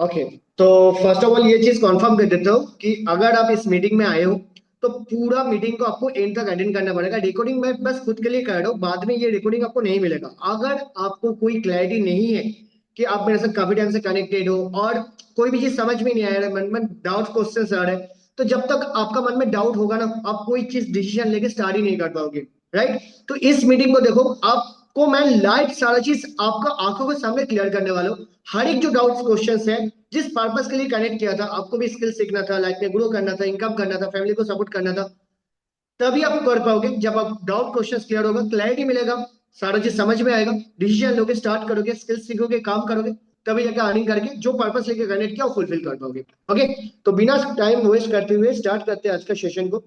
Okay. तो first of all ये चीज कंफर्म कर देता हूँ कि अगर आप इस मीटिंग में आए हो तो पूरा मीटिंग को आपको एंड तक अटेंड करना पड़ेगा। रिकॉर्डिंग मैं बस खुद के लिए कर रहा हूँ, बाद में ये रिकॉर्डिंग आपको नहीं मिलेगा। अगर आपको कोई क्लैरिटी नहीं है कि आप मेरे साथ काफी टाइम से कनेक्टेड हो और कोई भी चीज समझ में नहीं आ रहा है, मन में डाउट क्वेश्चन आ रहे हैं, तो जब तक आपका मन में डाउट होगा ना, आप कोई चीज डिसीजन लेके स्टार्ट ही नहीं कर पाओगे। राइट। तो इस मीटिंग को देखो, आपको मैं लाइव सारा चीज आपका आंखों के सामने क्लियर करने वाला हूँ। हर एक जो डाउट्स क्वेश्चंस है, जिस पर्पस के लिए कनेक्ट किया था, आपको भी स्किल सीखना था, लाइफ में ग्रो करना था, इनकम करना था, फैमिली को सपोर्ट करना था, तभी आप कर पाओगे। जब आप डाउट क्वेश्चंस क्लियर होगा, क्लैरिटी मिलेगा, सारा चीज समझ में आएगा, डिसीजन लोगे, स्टार्ट करोगे, स्किल सीखोगे, काम करोगे, तभी जाकर अर्निंग करके जो पर्पस लेके कनेक्ट किया वो फुलफिल कर पाओगे। ओके। तो बिना टाइम वेस्ट करते हुए स्टार्ट करते हैं आज का सेशन को।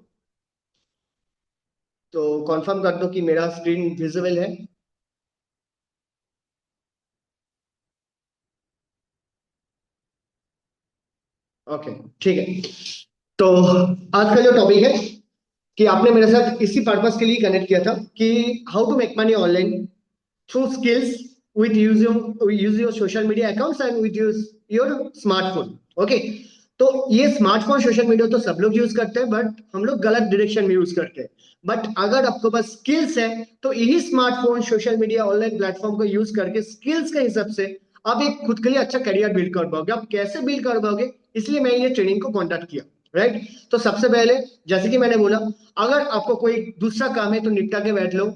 तो कंफर्म कर दो कि मेरा स्क्रीन विजिबल है। ओके, ठीक है। तो आज का जो टॉपिक है कि आपने मेरे साथ इसी पर्पस के लिए कनेक्ट किया था कि how to make money online through skills with use your social media accounts and with your smartphone। Okay. तो ये स्मार्टफोन सोशल मीडिया तो सब लोग यूज करते हैं, बट हम लोग गलत डायरेक्शन में यूज करते हैं। बट अगर आपके पास स्किल्स है तो यही smartphone social media online platform को यूज करके स्किल्स के हिसाब से आप एक खुद के लिए अच्छा करियर बिल्ड कर पाओगे। आप कैसे बिल्ड कर पाओगे, इसलिए मैं ये ट्रेनिंग को कॉन्टेक्ट किया। राइट। तो सबसे पहले, जैसे कि मैंने बोला, अगर आपको कोई दूसरा काम है तो निपटा के बैठ लो।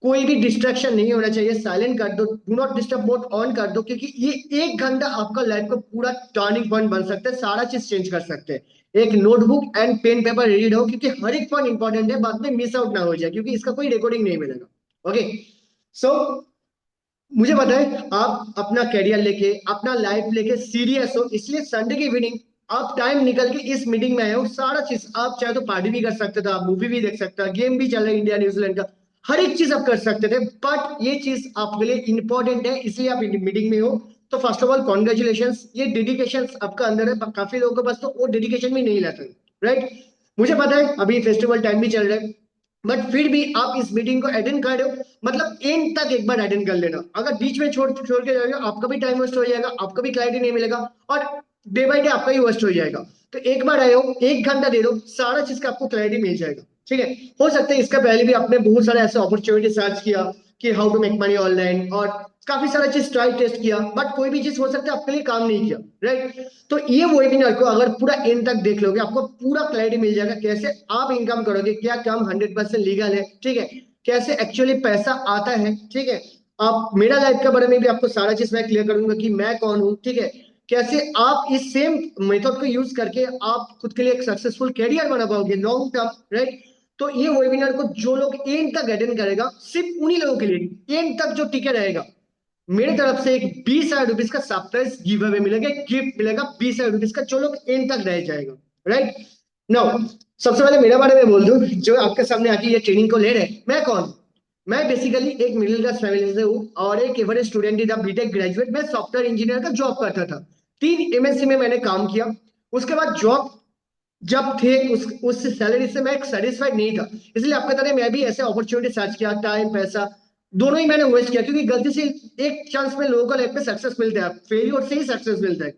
कोई भी डिस्ट्रैक्शन नहीं होना चाहिए, साइलेंट कर दो, do not disturb mode on कर दो, क्योंकि ये 1 घंटा आपका लाइफ का पूरा टर्निंग पॉइंट बन सकता है, सारा चीज चेंज कर सकते हैं। एक notebook and pen paper ready रहो, क्योंकि हर एक पॉइंट इंपॉर्टेंट है, बाद में मिस आउट ना हो जाए, क्योंकि इसका कोई रिकॉर्डिंग नहीं मिलेगा। ओके। सो मुझे बताएं, आप अपना करियर लेके, अपना लाइफ लेके सीरियस हो, इसलिए संडे की इवनिंग आप टाइम निकल के इस मीटिंग में आए हो। सारा चीज आप चाहे तो पार्टी भी कर सकते थे, आप मूवी भी देख सकते हैं, गेम भी चल रहा है इंडिया न्यूजीलैंड का, हर एक चीज आप कर सकते थे, बट ये चीज आपके लिए इंपॉर्टेंट है, इसलिए आप मीटिंग में हो। तो फर्स्ट ऑफ ऑल कॉन्ग्रेचुलेशन, ये डेडिकेशन आपका अंदर है। काफी लोगों के पास तो वो डेडिकेशन भी नहीं रहता। राइट। मुझे पता है अभी फेस्टिवल टाइम भी चल रहा है, बट फिर भी आप इस मीटिंग को अटेंड कर रहे हो, मतलब एंड तक एक बार अटेंड कर लेना। अगर बीच में छोड़ छोड़ के जाएगा, आपका भी टाइम वेस्ट हो जाएगा, आपका भी क्लैरिटी नहीं मिलेगा, और डे बाय डे आपका ही वेस्ट हो जाएगा। तो एक बार आए हो, 1 घंटा दे दो, सारा चीज का आपको क्लैरिटी मिल जाएगा। ठीक है। हो सकता है इसका पहले भी आपने बहुत सारे ऐसे अपॉर्चुनिटी सर्च किया कि how to make money online, और काफी सारा चीज ट्राई टेस्ट किया, बट कोई भी चीज हो सकता है आपके लिए काम नहीं किया। राइट। तो ये वेबिनार को अगर पूरा एंड तक देख लोगे, आपको पूरा क्लैरिटी मिल जाएगा कैसे आप इनकम करोगे, क्या काम 100% लीगल है, ठीक है, कैसे एक्चुअली पैसा आता है। ठीक है। आप मेरा लाइफ के बारे में भी आपको सारा चीज मैं क्लियर करूंगा कि मैं कौन हूँ। ठीक है। कैसे आप इस सेम मेथड को यूज करके आप खुद के लिए एक सक्सेसफुल कैरियर बना पाओगे लॉन्ग टर्म। राइट। तो ये वेबिनार को जो लोग एंड तक अटेंड करेगा, सिर्फ उन्हीं लोगों के लिए एंड तक जो टिके रहेगा, मेरी तरफ से एक 20,000 रुपीज का सरप्राइज गिव अवे मिलेगा, गिफ्ट मिलेगा 20,000 रुपीज का, जो लोग एंड तक रह जाएगा। राइट। नाउ, सबसे पहले मेरे बारे में बोल दूं, जो आपके सामने आके ये ट्रेनिंग को ले रहे हैं, मैं कौन हूं? मैं बेसिकली एक मिडिल क्लास फैमिली से हूँ और एक एवरेज स्टूडेंट ही था, बीटेक ग्रेजुएट। मैं सॉफ्टवेयर इंजीनियर का जॉब करता था, 3 एमएनसी में मैंने काम किया। उसके बाद जॉब जब थे उस सैलरी से मैं सेटिस्फाइड नहीं था, इसलिए आपके तरह मैं भी ऐसे अपॉर्चुनिटी सर्च किया, टाइम पैसा दोनों ही मैंने वेस्ट किया, क्योंकि गलती से एक चांस में लोगों को लाइफ में सक्सेस मिलता है, फेलियर से ही सक्सेस मिलता है।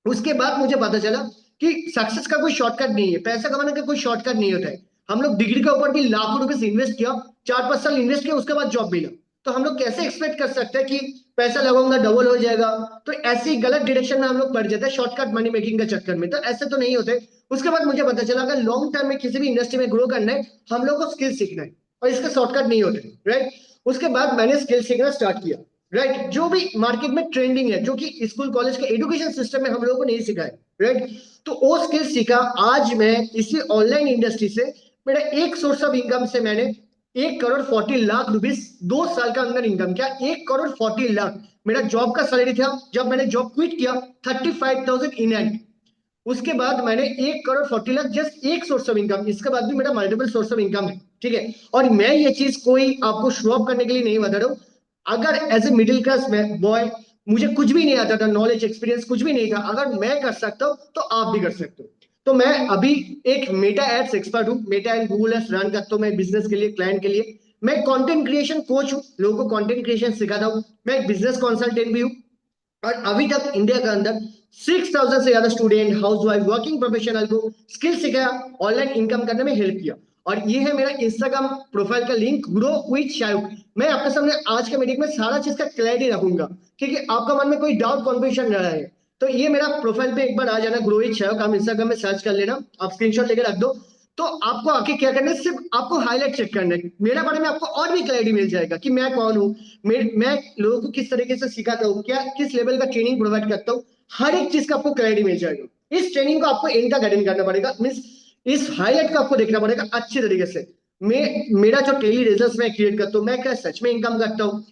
उसके बाद मुझे पता चला कि सक्सेस का कोई शॉर्टकट नहीं है, पैसा कमाने का कोई शॉर्टकट नहीं होता है। हम लोग डिग्री के ऊपर भी लाखों रुपए इन्वेस्ट किया, 4-5 साल इन्वेस्ट किया, उसके बाद जॉब मिला। तो हम लोग कैसे एक्सपेक्ट कर सकते हैं कि पैसा लगाऊंगा डबल हो जाएगा? तो ऐसी गलत डायरेक्शन में हम लोग पड़ जाते हैं शॉर्टकट मनी मेकिंग के चक्कर में, तो ऐसे तो नहीं होते। उसके बाद मुझे पता चला अगर लॉन्ग टर्म में किसी भी इंडस्ट्री में ग्रो करना है, हम लोग को स्किल सीखना है, और इसका शॉर्टकट नहीं होते। राइट। उसके बाद मैंने स्किल सीखना स्टार्ट किया। राइट। जो भी मार्केट में ट्रेंडिंग है, जो कि स्कूल कॉलेज के एजुकेशन सिस्टम में हम लोगों को नहीं सिखाया। राइट। तो वो स्किल सीखा। आज मैं इसी ऑनलाइन इंडस्ट्री से, मेरा एक सोर्स ऑफ इनकम से मैंने 1,40,00,000 रुपीज 2 साल का अंदर इनकम किया। 1,40,00,000 मेरा जॉब का सैलरी था जब मैंने जॉब क्विट किया, 35,000 इन हैंड। उसके बाद मैंने 1,40,00,000 जस्ट एक सोर्स ऑफ इनकम, इसके बाद भी मेरा मल्टीपल सोर्स ऑफ इनकम है। ठीक है। और मैं ये चीज कोई आपको शो ऑफ करने के लिए नहीं बता रहा हूं। अगर एज ए मिडिल क्लास में बॉय मुझे कुछ भी नहीं आता था, नॉलेज एक्सपीरियंस कुछ भी नहीं था, अगर मैं कर सकता हूं तो आप भी कर सकते हो। तो मैं अभी एक मेटा एड्स एक्सपर्ट हूं, Meta and Google ads run करता हूं मैं बिजनेस के लिए, क्लाइंट के लिए। मैं कंटेंट क्रिएशन कोच हूं, लोगों को कंटेंट क्रिएशन सिखाता हूं। मैं एक बिजनेस कंसल्टेंट भी हूं। और अभी तक इंडिया के अंदर 6,000 से ज्यादा स्टूडेंट, हाउसवाइफ, वर्किंग प्रोफेशनल को स्किल सिखाया, ऑनलाइन इनकम करने में हेल्प किया। और ये है मेरा इंस्टाग्राम प्रोफाइल का लिंक, ग्रो विद शाहरुख। मैं आपके सामने आज के मीटिंग में सारा चीज का क्लैरिटी रखूंगा, क्योंकि आपका मन में कोई डाउट कन्फ्यूजन न रहे। तो ये मेरा प्रोफाइल पे एक बार आ जाना, ग्रो विद शाहरुख, आप इंस्टाग्राम में सर्च कर लेना, आप स्क्रीनशॉट लेके रख दो। तो आपको आके क्या करना है, सिर्फ आपको हाईलाइट चेक करना है, मेरे बारे में आपको और भी क्लैरिटी मिल जाएगा कि मैं कौन हूँ, मैं लोगों को किस तरीके से सिखाता हूँ, क्या किस लेवल का ट्रेनिंग प्रोवाइड करता हूँ, हर एक चीज का आपको क्लैरिटी मिल जाएगा। इस ट्रेनिंग को आपको एंड तक अटेंड करना पड़ेगा, मीन्स इस हाईलाइट को आपको देखना पड़ेगा अच्छे तरीके से। मेरा जो डेली रिजल्ट मैं क्रिएट करता हूँ, मैं क्या सच में इनकम करता हूँ,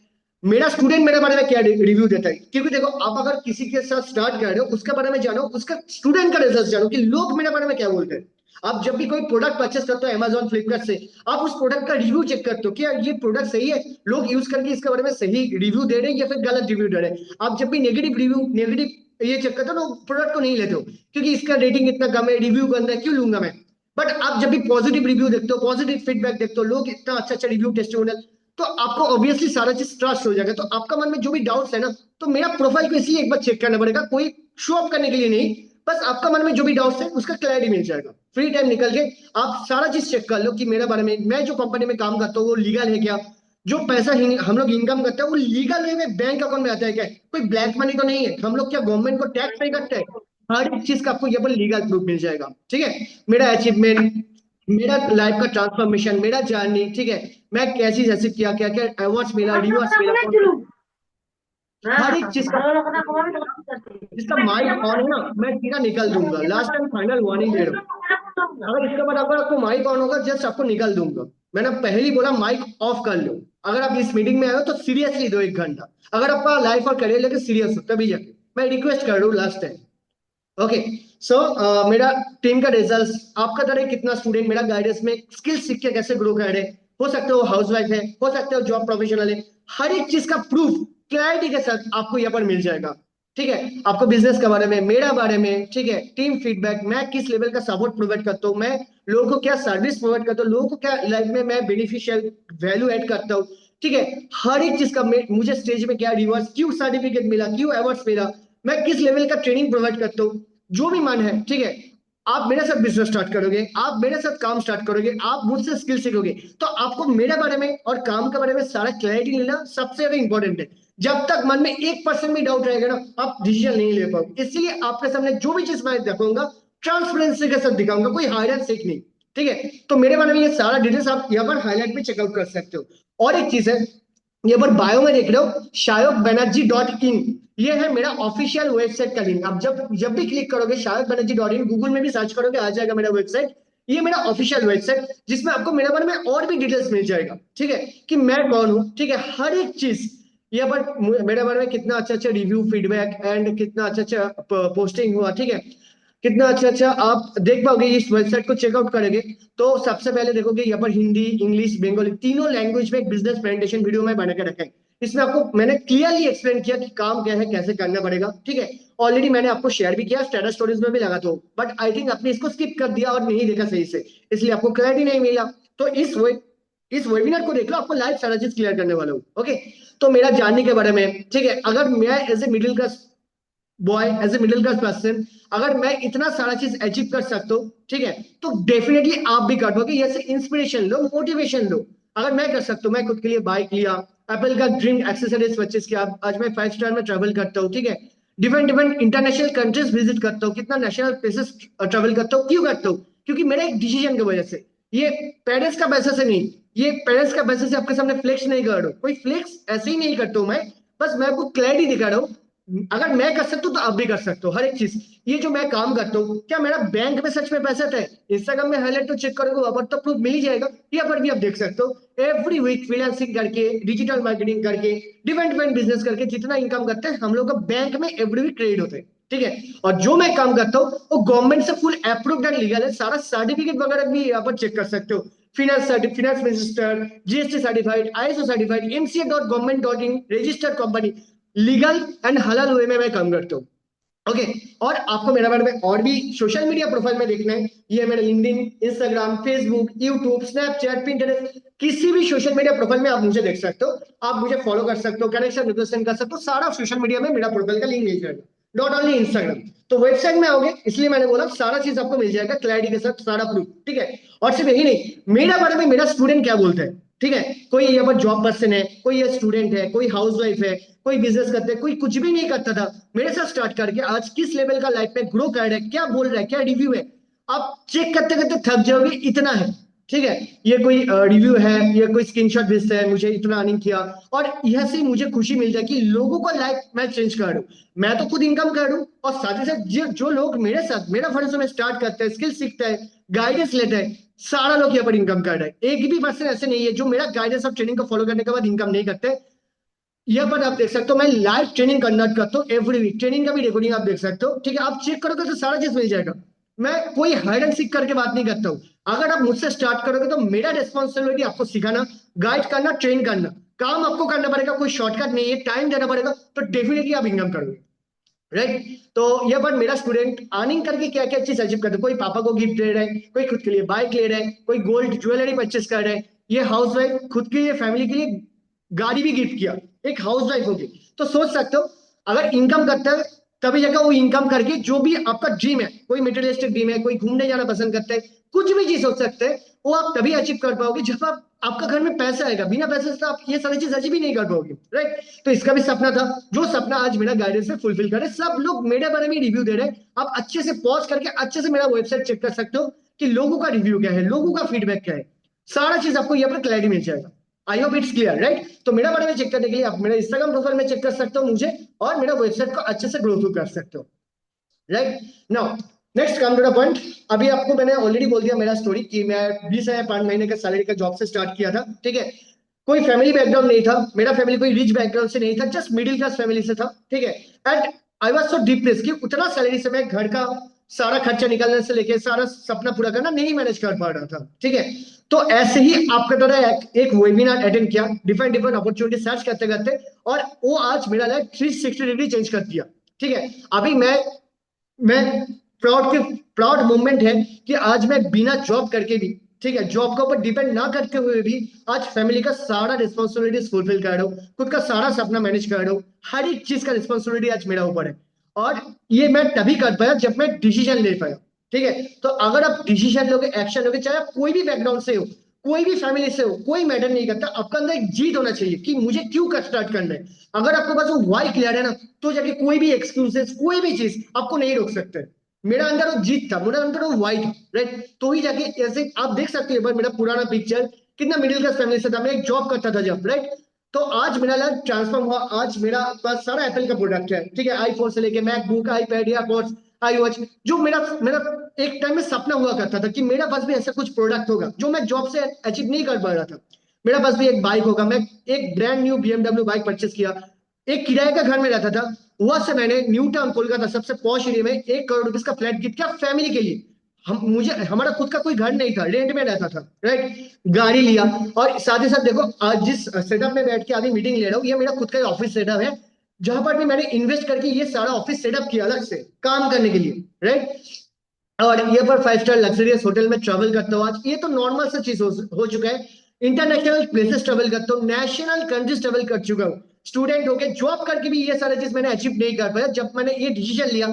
मेरा स्टूडेंट मेरे बारे में क्या रिव्यू देता है। क्योंकि देखो, आप अगर किसी के साथ स्टार्ट कर रहे हो, उसके बारे में जानो, उसका स्टूडेंट का रिजल्ट जानो कि लोग मेरे बारे में क्या बोलते हैं। आप जब भी कोई प्रोडक्ट परचेस करते हो अमेजॉन फ्लिपकार्ट से, आप उस प्रोडक्ट का रिव्यू चेक करते हो कि यार ये प्रोडक्ट सही है, लोग यूज करके इसके बारे में सही रिव्यू दे रहे हैं या फिर गलत रिव्यू दे रहे हैं। आप जब भी नेगेटिव रिव्यू, नेगेटिव ये चेक करते हो, लोग प्रोडक्ट को नहीं लेते हो, क्योंकि इसका रेटिंग इतना कम है, रिव्यू गंदा है, क्यों लूंगा मैं। बट आप जब भी पॉजिटिव रिव्यू देखते हो, पॉजिटिव फीडबैक देखते हो, लोग इतना अच्छा अच्छा रिव्यू, टेस्टिमोनियल, तो आपको ऑब्वियसली सारा चीज ट्रस्ट हो जाएगा। तो आपका मन में जो भी डाउट्स है ना, तो मेरा प्रोफाइल को इसलिए एक बार चेक करना पड़ेगा, कोई शो ऑफ करने के लिए नहीं, बस आपका मन में जो भी डाउट्स है उसका क्लैरिटी मिल जाएगा। फ्री टाइम निकल के आप सारा चीज चेक कर लो कि मेरे बारे में, मैं जो कंपनी में काम करता हूँ वो लीगल है क्या, जो पैसा हम लोग इनकम करते हैं वो लीगल वे में बैंक अकाउंट में आता है क्या, कोई ब्लैक मनी तो नहीं है, हम लोग क्या गवर्नमेंट को टैक्स पे करते हैं। हर एक चीज का आपको यहाँ पर लीगल प्रूफ मिल जाएगा। ठीक है, मेरा अचीवमेंट, मेरा लाइफ का ट्रांसफॉर्मेशन, मेरा जर्नी, ठीक है, मैं कैसी जैसे किया, क्या क्या अवार्ड्स मिला, रिवॉर्ड्स मिला, हर एक चीज का। जिसका माइक ऑन है ना, मैं सीधा निकल दूंगा, लास्ट टाइम फाइनल वार्निंग दे रहा हूँ। अगर इसके बाद अगर आपको माइक ऑन होगा, जस्ट आपको निकल दूंगा। मैंने पहले ही बोला माइक ऑफ कर लो। अगर आप इस मीटिंग में आए हो तो सीरियसली दो 1 घंटा, अगर आपका लाइफ और करियर लेके सीरियस हो तभी जाके, मैं रिक्वेस्ट कर रहा हूँ लास्ट टाइम। ओके, सो मेरा टीम का रिजल्ट, आपका तरह कितना स्टूडेंट मेरा गाइडेंस में स्किल सीख के कैसे ग्रो कर रहे हैं, हो सकते हो हाउसवाइफ है, हो सकते हो जॉब प्रोफेशनल है, हर एक चीज का प्रूफ क्लैरिटी के साथ आपको यहाँ पर मिल जाएगा। ठीक है, आपको बिजनेस के बारे में, मेरा बारे में, ठीक है, टीम फीडबैक, मैं किस लेवल का सपोर्ट प्रोवाइड करता हूँ, मैं लोगों को क्या सर्विस प्रोवाइड करता हूँ, लोगों को क्या लाइफ में मैं बेनिफिशियल वैल्यू ऐड करता हूँ। ठीक है, हर एक चीज का मुझे स्टेज में क्या रिवर्स, क्यों सर्टिफिकेट मिला, क्यों अवार्ड्स मिला, मैं किस लेवल का ट्रेनिंग प्रोवाइड करता हूँ, जो भी मन है। ठीक है, आप मेरे साथ बिजनेस स्टार्ट करोगे, आप मेरे साथ काम स्टार्ट करोगे, आप मुझसे स्किल सीखोगे, तो आपको मेरे बारे में और काम के बारे में सारा क्लैरिटी लेना सबसे ज्यादा इंपॉर्टेंट है। जब तक मन में 1% भी डाउट रहेगा ना, आप डिसीजन नहीं ले पाओगे। इसलिए आपके सामने जो भी चीज मैं दिखाऊंगा, ट्रांसपेरेंसी के साथ दिखाऊंगा, कोई हाइड एंड सीक नहीं। ठीक है, तो मेरे बारे में ये सारा डिटेल्स आप यहाँ पर हाईलाइट में चेकआउट कर सकते हो। और एक चीज है, ये पर बायो में देख रहे हो shayokbanerjee.in, ये है मेरा ऑफिशियल वेबसाइट का लिंक। आप जब जब भी क्लिक करोगे shayokbanerjee.in, गूगल में भी सर्च करोगे आ जाएगा मेरा वेबसाइट। ये मेरा ऑफिशियल वेबसाइट, जिसमें आपको मेरे बारे में और भी डिटेल्स मिल जाएगा। ठीक है, कि मैं कौन हूँ, ठीक है, हर एक चीज यहाँ पर मेरे बारे में, कितना अच्छा अच्छा रिव्यू फीडबैक एंड कितना अच्छा अच्छा पोस्टिंग हुआ। ठीक है, कितना अच्छा अच्छा आप देख पाओगे इस वेबसाइट को चेकआउट करेंगे। तो सबसे पहले देखोगे यहाँ पर हिंदी, इंग्लिश, बंगाली, तीनों लैंग्वेज में एक बिजनेस प्रेजेंटेशन वीडियो में बना के रखा है। इसमें आपको मैंने क्लियरली एक्सप्लेन किया कि काम क्या है, कैसे करना पड़ेगा। ठीक है, ऑलरेडी मैंने आपको शेयर भी किया, स्टेटस स्टोरीज में भी लगा दो, बट आई थिंक आपने इसको स्किप कर दिया और नहीं देखा सही से, इसलिए आपको क्लैरिटी नहीं मिला। तो इस वेबिनार को देख लो, आपको लाइव सारा चीज क्लियर करने वाला हूँ। ओके, तो मेरा जानने के बारे में, ठीक है, अगर मैं as a middle class boy, as a middle class person, अगर मैं इतना सारा चीज अचीव कर सकता हूँ, ठीक है, तो डेफिनेटली आप भी कर पाओगे। ऐसे इंस्पिरेशन लो, मोटिवेशन लो। अगर मैं कर सकता हूँ, मैं खुद के लिए बाइक लिया, एप्पल का ड्रीम एक्सेसरीज परचेस किया, आज मैं 5 स्टार में ट्रेवल करता हूँ। ठीक है, different different international countries visit करता हूँ, कितना नेशनल प्लेसेस ट्रेवल करता हूँ, क्यों करता हूँ, क्योंकि मेरा एक डिसीजन की वजह से। ये पेरेंट्स का पैसा से नहीं, ये पेरेंट्स का पैसे से आपके सामने फ्लेक्स नहीं कर रहा हूँ, कोई फ्लेक्स ऐसे ही नहीं करता हूँ मैं, बस मैं आपको क्लैरिटी दिखा रहा हूँ। अगर मैं कर सकता हूँ तो आप भी कर सकते हो, हर एक चीज। ये जो मैं काम करता हूँ, क्या मेरा बैंक में सच में पैसा है, इंस्टाग्राम में हाईलाइट तो चेक करोगे, वहां पर तो प्रूफ मिल ही जाएगा। यहाँ पर भी आप देख सकते हो, एवरी वीक फ्रीलांसिंग करके, डिजिटल मार्केटिंग करके, डिफरेंट डिफरेंट बिजनेस करके जितना इनकम करते हैं हम लोग का बैंक में एवरी वीक क्रेडिट होते हैं। ठीक है, और जो मैं काम करता हूँ वो गवर्नमेंट से फुल अप्रूव्ड एंड लीगल है, सारा सर्टिफिकेट वगैरह भी यहाँ पर चेक कर सकते हो। Finance minister, GST certified, ISO certified, mca.government.in registered company, legal and हलाल वे में मैं काम करता हूँ। ओके, और आपको मेरे बारे में और भी सोशल मीडिया प्रोफाइल में देखना है, ये मेरा LinkedIn, Instagram, Facebook, YouTube, Snapchat, Pinterest, किसी भी सोशल मीडिया प्रोफाइल में आप मुझे देख सकते हो, आप मुझे फॉलो कर सकते हो, कनेक्शन रिक्वेस्ट कर सकते हो, सारा सोशल मीडिया में मेरा प्रोफाइल का लिंक मिल जाएगा। Not only Instagram. तो वेबसाइट में आओगे, इसलिए मैंने बोला सारा चीज आपको मिल जाएगा क्लैरिटी के साथ, सारा प्रूफ, ठीक है। और सिर्फ यही नहीं, मेरा बारे में मेरा स्टूडेंट क्या बोलता है, ठीक है। कोई यहाँ पर जॉब पर्सन है, कोई ये स्टूडेंट है, कोई हाउस वाइफ है, कोई बिजनेस करते हैं, कोई कुछ भी नहीं करता था, मेरे साथ स्टार्ट करके आज किस लेवल का लाइफ में ग्रो कर रहा है, क्या बोल रहा है, क्या रिव्यू है, आप चेक करते करते थक जाओगे, इतना है, ठीक है। ये कोई रिव्यू है, ये कोई स्क्रीनशॉट भेजता है मुझे इतना अर्निंग किया, और यह से मुझे खुशी मिल जाए कि लोगों को लाइफ मैं चेंज कर रहा हूँ, मैं तो खुद इनकम कर रहा हूँ, और साथ ही साथ जो लोग मेरे साथ मेरा फर्ज में स्टार्ट करते हैं, स्किल सीखता है, गाइडेंस लेता है, सारा लोग यहाँ पर इनकम कर रहे हैं। एक भी पर्सन ऐसे नहीं है जो मेरा गाइडेंस और ट्रेनिंग को फॉलो करने के बाद इनकम नहीं करते। यहाँ पर आप देख सकते हो मैं लाइव ट्रेनिंग कंडक्ट करता हूँ एवरी वीक, ट्रेनिंग का भी रिकॉर्डिंग आप देख सकते हो, ठीक है। आप चेक करोगे तो सारा चीज मिल जाएगा। मैं कोई हाइड एंड सीक करके बात नहीं करता हूँ। अगर आप मुझसे स्टार्ट करोगे तो मेरा रिस्पॉन्सिबिलिटी आपको सिखाना, गाइड करना, ट्रेन करना, काम आपको करना पड़ेगा, कोई शॉर्टकट नहीं है, टाइम देना पड़ेगा, तो डेफिनेटली आप इनकम करोगे, राइट। तो ये बात मेरा स्टूडेंट अर्निंग करके क्या क्या चीज अचीव करते हैं, कोई पापा को गिफ्ट दे रहे हैं, कोई खुद के लिए बाइक ले रहे हैं, कोई गोल्ड ज्वेलरी परचेस कर रहे हैं, ये हाउस वाइफ खुद के लिए फैमिली के लिए गाड़ी भी गिफ्ट किया, एक हाउस वाइफ होगी। तो सोच सकते हो अगर इनकम करता है तभी जगह वो इनकम करके जो भी आपका ड्रीम है, कोई मटेरियलिस्टिक ड्रीम है, कोई घूमने जाना पसंद करता है, कुछ भी चीज सोच सकते हैं, वो आप तभी अचीव कर पाओगे जब आप आपका घर में पैसा आएगा, बिना पैसे से तो आप ये सारी चीज अचीव ही नहीं कर पाओगे, राइट। तो इसका भी सपना था, जो सपना आज मेरा गाइडेंस में फुलफिल करे। सब लोग मेरे बारे में रिव्यू दे रहे हैं, आप अच्छे से पॉज करके अच्छे से मेरा वेबसाइट चेक कर सकते हो कि लोगों का रिव्यू क्या है, लोगों का फीडबैक क्या है, सारा चीज आपको यहाँ पर क्लैरिटी मिल जाएगा। I hope it's clear, right. तो मेरा बारे में चेक करने के लिए आप मेरा इंस्टाग्राम प्रोफाइल में चेक कर सकते हो मुझे, और मेरा वेबसाइट को अच्छे से ग्रो थ्रू कर सकते हो, right. Now next come to the point. अभी आपको मैंने ऑलरेडी बोल दिया मेरा स्टोरी कि मैं 20,000 5 महीने का सैलरी का जॉब से स्टार्ट किया था, ठीक है। कोई फैमिली बैकग्राउंड नहीं था, मेरा फैमिली कोई रिच बैकग्राउंड से नहीं था, जस्ट मिडिल क्लास फैमिली से था, ठीक है। And I was so depress कि उतना सैलरी से मैं घर का सारा खर्चा निकालने से लेके सारा सपना पूरा करना नहीं मैनेज कर पा रहा था, ठीक है। तो ऐसे ही आपके द्वारा एक वेबिनार अटेंड किया, डिफरेंट डिफरेंट अपॉर्चुनिटी सर्च करते करते, और वो आज मेरा लाइफ 360 डिग्री चेंज कर दिया, ठीक है। अभी मैं प्राउड मोमेंट है कि आज मैं बिना जॉब करके भी, ठीक है, जॉब के ऊपर डिपेंड ना करते हुए भी आज फैमिली का सारा रिस्पॉन्सिबिलिटीज फुलफिल कर रहा हूँ, खुद का सारा सपना मैनेज कर रहा हूँ, हर एक चीज का रिस्पॉन्सिबिलिटी आज मेरा ऊपर है। और ये मैं तभी कर पाया जब मैं डिसीजन ले पाया, ठीक है। तो अगर आप डिसीजन लोगे, एक्शन लोगे, चाहे आप कोई भी बैकग्राउंड से हो, कोई भी फैमिली से हो, कोई मैटर नहीं करता, आपका अंदर एक जीत होना चाहिए कि मुझे क्यों कर स्टार्ट करना है। अगर आपके पास वो वाई क्लियर है ना, तो जाके कोई भी एक्सक्यूजेस, कोई भी चीज आपको नहीं रोक सकते। मेरा अंदर वो जीत था, मेरा अंदर वो वाई था, राइट। तो ही जाके ऐसे आप देख सकते हो एक बार मेरा पुराना पिक्चर, कितना मिडिल क्लास फैमिली से था, मैं एक जॉब करता था जब, राइट। तो आज मेरा लाइफ ट्रांसफॉर्म हुआ, आज मेरा पास सारा एप्पल का प्रोडक्ट है, ठीक है, आईफोन से लेके MacBook, iPad, AirPods, I watch. जो मेरा मेरा एक टाइम में सपना हुआ करता था कि मेरा पास भी ऐसा कुछ प्रोडक्ट होगा जो मैं जॉब से अचीव नहीं कर पा रहा था, मेरा पास भी एक बाइक होगा। मैं एक brand new BMW bike purchase किया, एक किराए का घर में रहता था, वहां से मैंने न्यू टाउन कोलकाता सबसे पॉश एरिया में 1 करोड़ रुपए का फ्लैट गिफ्ट किया फैमिली के लिए। हमारा खुद का कोई घर नहीं था, रेंट में रहता था, राइट। गाड़ी लिया, और साथ ही साथ देखो आज जिस सेटअप में बैठ के अभी मीटिंग ले रहा हूँ, ये मेरा खुद का ऑफिस सेटअप है, जहां पर भी मैंने इन्वेस्ट करके ये सारा ऑफिस सेटअप किया अलग से काम करने के लिए, राइट। और ये पर 5 स्टार लग्जरियस होटल में ट्रेवल करता हूँ आज, ये तो नॉर्मल सा चीज हो चुका है। इंटरनेशनल प्लेसेस ट्रेवल करता हूँ, नेशनल कंट्रीज ट्रेवल कर चुका हूँ, स्टूडेंट होके जॉब करके भी ये सारे चीज मैंने अचीव नहीं कर पाया। जब मैंने ये डिसीजन लिया,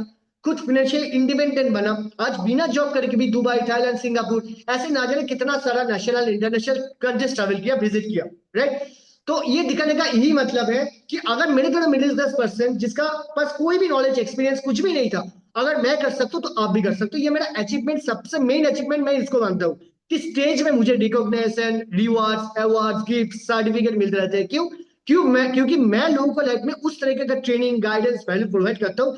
खुद फाइनेंशियल इंडिपेंडेंट बना, आज बिना जॉब करके भी दुबई, थाईलैंड, सिंगापुर, ऐसे ना जाने कितना सारा नेशनल इंटरनेशनल कंट्रीज ट्रेवल किया, विजिट किया, राइट। तो ये दिखाने का यही मतलब है कि अगर मेरे तरह मिडिल क्लास पर्सन जिसका पास कोई भी नॉलेज, एक्सपीरियंस कुछ भी नहीं था, अगर मैं कर सकता हूँ तो आप भी कर सकते हो। ये मेरा अचीवमेंट, सबसे मेन अचीवमेंट मैं इसको मानता हूँ कि स्टेज में मुझे recognition, rewards, awards, gift, certificate मिलते रहते हैं। क्यों? क्योंकि मैं लोगों को लाइफ में उस तरीके का ट्रेनिंग, गाइडेंस, वैल्यू प्रोवाइड करता हूँ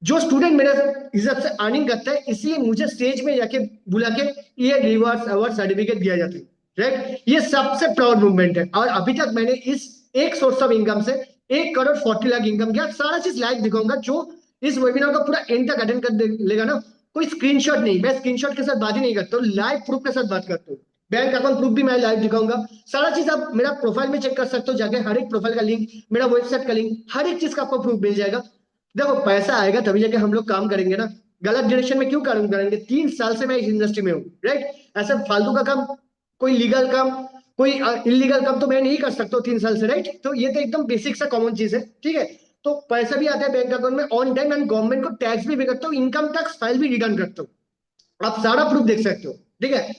जो स्टूडेंट मेरे हिसाब से अर्निंग करता है, इसलिए मुझे स्टेज में जाके बुला के ये रिवार्ड्स, अवार्ड, सर्टिफिकेट दिया जाता है, राइट। ये सबसे प्राउड मूवमेंट है। और अभी तक मैंने इस एक सोर्स ऑफ इनकम से 1 करोड़ 40 लाख इनकम किया। सारा चीज लाइव दिखाऊंगा, जो इस वेबिनार को पूरा एंड तक अटेंड कर लेगा ना, कोई स्क्रीनशॉट नहीं, मैं स्क्रीनशॉट के साथ बात ही नहीं करता हूँ, लाइव प्रूफ के साथ बात करता हूँ। बैंक अकाउंट प्रूफ भी मैं लाइव दिखाऊंगा, सारा चीज आप मेरा प्रोफाइल में चेक कर सकते हो जाके, हर एक प्रोफाइल का लिंक, मेरा वेबसाइट का लिंक, हर एक चीज का आपको प्रूफ मिल जाएगा। देखो पैसा आएगा तभी जाके हम लोग काम करेंगे ना, गलत डायरेक्शन में क्यों काम करेंगे? 3 साल से मैं इस इंडस्ट्री में हूँ, राइट। ऐसा फालतू का काम, कोई लीगल काम, कोई इलीगल काम तो मैं नहीं कर सकता 3 साल से, राइट। तो ये तो एकदम बेसिक सा कॉमन चीज है, ठीक है। तो पैसा भी आता है बैंक अकाउंट में ऑन टाइम, एंड गवर्नमेंट को टैक्स भी पे करता हूँ, इनकम टैक्स फाइल भी रिटर्न करता हूँ। आप सारा प्रूफ देख सकते हो, ठीक है।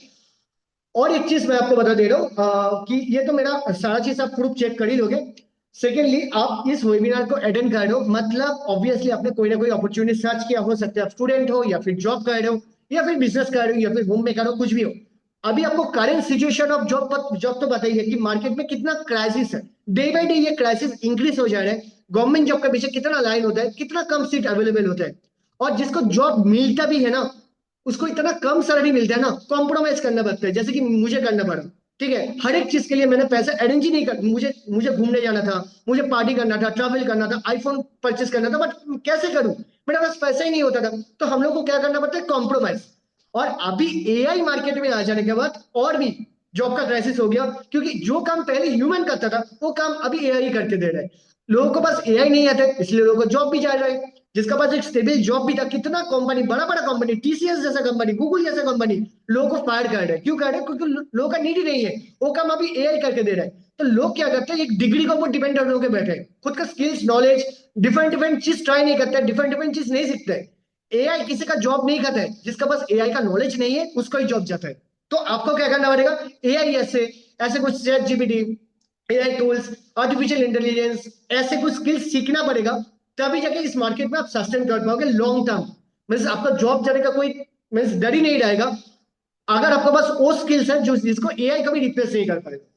और एक चीज मैं आपको बता दे रहा हूँ कि ये तो मेरा सारा चीज आप प्रूफ चेक कर ही लोगे। सेकेंडली, आप इस वेबिनार को अटेंड कर रहे हो, मतलब ऑब्वियसली आपने कोई ना कोई अपॉर्चुनिटी सर्च किया, हो सकता है आप स्टूडेंट हो या फिर जॉब कर रहे हो या फिर बिजनेस कर रहे हो या फिर होम मेकर हो, कुछ भी हो। अभी आपको current situation of job job तो पता ही है कि मार्केट में कितना क्राइसिस है। डे बाई डे ये क्राइसिस इंक्रीज हो जा रहा है। गवर्नमेंट जॉब के पीछे कितना लाइन होता है, कितना कम सीट अवेलेबल होता है, और जिसको जॉब मिलता भी है ना, उसको इतना कम सैलरी मिलता है ना, कॉम्प्रोमाइज करना पड़ता है, जैसे कि मुझे करना पड़ा। ठीक है, हर एक चीज के लिए मैंने पैसा अरेंज ही नहीं कर, मुझे मुझे घूमने जाना था, मुझे पार्टी करना था, ट्रैवल करना था, आईफोन परचेस करना था, बट कैसे करूं, मेरे पास पैसा ही नहीं होता था। तो हम लोग को क्या करना पड़ता है, कॉम्प्रोमाइज। और अभी एआई मार्केट में आ जाने के बाद और भी जॉब का क्राइसिस हो गया, क्योंकि जो काम पहले ह्यूमन करता था वो काम अभी एआई करके दे रहा है। लोगों को पास एआई नहीं आता है, इसलिए लोगों को जॉब भी जा रहा है। जिसका पास एक स्टेबल जॉब भी था, कितना कंपनी, बड़ा बड़ा कंपनी, टीसीएस जैसा कंपनी, गूगल जैसा कंपनी, लोगों को फायर कर रहे हैं। क्यों कर रहे हैं? क्योंकि लोगों का नीड ही नहीं है, वो काम अभी एआई करके दे रहा है। तो लोग क्या करते हैं, एक डिग्री के ऊपर डिपेंड होकर बैठे हैं, खुद का स्किल्स नॉलेज डिफरेंट डिफरेंट चीज ट्राई नहीं करते, डिफरेंट डिफरेंट चीज नहीं सीखते। एआई किसी का जॉब नहीं खाता है, जिसका पास एआई का नॉलेज नहीं है उसको ही जॉब जाता है। तो आपको क्या करना पड़ेगा, एआई ऐसे ऐसे कुछ chat GPT, AI tools, artificial intelligence, ऐसे कुछ स्किल्स सीखना पड़ेगा। तभी जाके इस मार्केट में आप सस्टेन कर पाओगे लॉन्ग टर्म। मीन्स आपका जॉब जाने का कोई मीन्स डर ही नहीं रहेगा, अगर आपके पास वो स्किल्स है जो जिसको एआई कभी रिप्लेस नहीं कर पाएगा।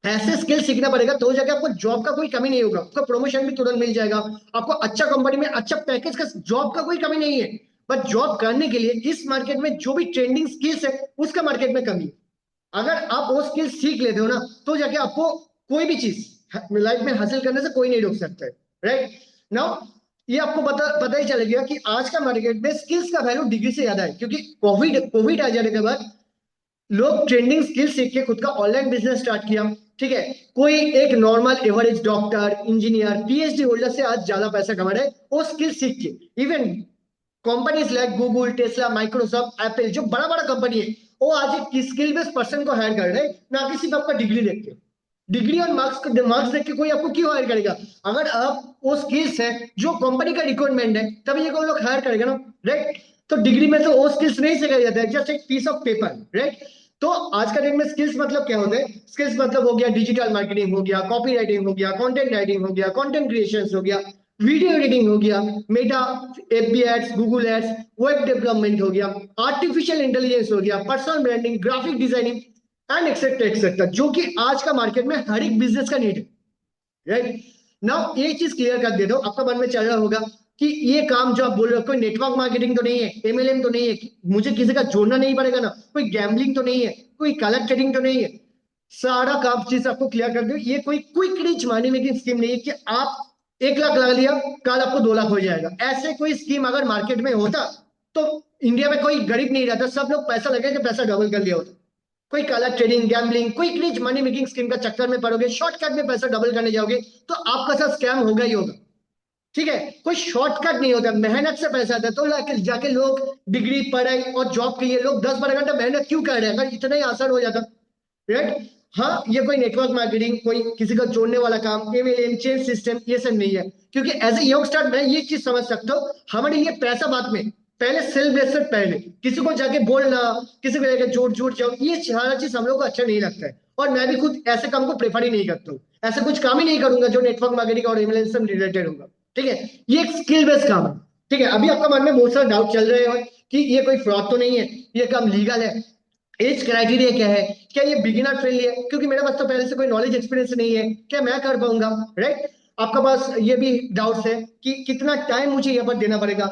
ऐसे स्किल सीखना पड़ेगा, तो जाके आपको जॉब का कोई कमी नहीं होगा, आपको प्रमोशन भी तुरंत मिल जाएगा, आपको अच्छा कंपनी में अच्छा पैकेज का, जॉब का कोई कमी नहीं है। बट जॉब करने के लिए इस मार्केट में जो भी ट्रेंडिंग स्किल्स है उसका मार्केट में कमी है। अगर आप वो स्किल सीख लेते हो ना, तो जाके आपको कोई भी चीज लाइफ में हासिल करने से कोई नहीं रोक सकता है। राइट नाउ, ये आपको पता पता ही चल गया कि आज का मार्केट में स्किल्स का वैल्यू डिग्री से ज्यादा है, क्योंकि कोविड कोविड आ जाने के बाद लोग ट्रेंडिंग स्किल सीख के खुद का ऑनलाइन बिजनेस स्टार्ट किया। ठीक है, कोई एक normal average doctor, engineer, PhD holder से आज ज्यादा पैसा कमा रहे हैं वो स्किल सीख के। Even companies like Google, Tesla, Microsoft, Apple, जो बड़ा बड़ा कंपनी है, वो आज एक स्किल बेस्ड पर्सन को हायर कर रहे हैं, ना कि सिर्फ आपका डिग्री देख के। डिग्री और मार्क्स देख के कोई आपको क्यों हायर करेगा? अगर आप वो स्किल्स है जो कंपनी का रिक्वायरमेंट है, तभी ये कोई लोग हायर करेगा ना। राइट, तो डिग्री में तो वो स्किल्स नहीं सिखाया जाता है, जस्ट एक पीस ऑफ पेपर। राइट, तो आज का डेट में स्किल्स मतलब क्या होते हैं? स्किल्स मतलब हो गया डिजिटल मार्केटिंग, हो गया कॉपी राइटिंग, हो गया कंटेंट राइटिंग, हो गया कंटेंट क्रिएशन, हो गया वीडियो एडिटिंग, हो गया Meta, FB ads, Google ads, web development हो गया, आर्टिफिशियल इंटेलिजेंस हो गया, personal branding, graphic designing, and etcetera etcetera, जो कि आज का मार्केट में हर एक बिजनेस का नीड है। राइट नाउ, एक चीज क्लियर कर देता हूं, आपका मन में चल रहा होगा कि ये काम जो आप बोल रहे हो, कोई नेटवर्क मार्केटिंग तो नहीं है, एमएलएम तो नहीं है, मुझे किसी का जोड़ना नहीं पड़ेगा ना, कोई गैम्बलिंग तो नहीं है, कोई कलर ट्रेडिंग तो नहीं है। सारा काम चीज आपको क्लियर कर दो, ये कोई quick rich money making scheme नहीं है कि आप 1 लाख लगा लिया, कल आपको 2 लाख हो जाएगा। ऐसे कोई स्कीम अगर मार्केट में होता तो इंडिया में कोई गरीब नहीं रहता, सब लोग पैसा लगे के पैसा डबल कर लिया होता। कोई काला trading, gambling, quick rich money making scheme का चक्कर में पड़ोगे, शॉर्टकट में पैसा डबल करने जाओगे, तो आपका साथ स्कैम होगा ही होगा। ठीक है, कोई शॉर्टकट नहीं होता, मेहनत से पैसा आता है। तो जाके जाके लोग डिग्री, पढ़ाई और जॉब के लिए लोग 10-12 घंटा मेहनत क्यों कर रहे हैं, अगर इतना ही आसान हो जाता? राइट, हाँ, ये कोई नेटवर्क मार्केटिंग, कोई किसी का जोड़ने वाला काम, एमएलएम, चेन सिस्टम, ये सब नहीं है। क्योंकि एज ए यंग स्टार्ट मैं ये चीज समझ सकता हूँ, हमारे लिए पैसा बाद में, पहले सेल्फ रेस्पेक्ट पहले। किसी को जाके बोलना, किसी को जाके जोड़ जोड़ जाओ, ये सारा चीज हम लोग को अच्छा नहीं लगता है, और मैं भी खुद ऐसे काम को प्रेफर ही नहीं करता हूँ। ऐसा कुछ काम ही नहीं करूंगा जो नेटवर्क मार्केटिंग और एमएलएम से रिलेटेड होगा। ठीक है, ये एक स्किल बेस्ड काम है। ठीक है, अभी आपका मन में बहुत सारा डाउट चल रहे हो कि ये कोई फ्रॉड तो नहीं है, ये काम लीगल है, एज क्राइटेरिया क्या है, क्या ये बिगिनर फ्रेंडली है, क्योंकि मेरे पास तो पहले से कोई नॉलेज एक्सपीरियंस नहीं है, क्या मैं कर पाऊंगा? राइट, आपका पास ये भी डाउट्स है कि कितना टाइम मुझे यहाँ पर देना पड़ेगा,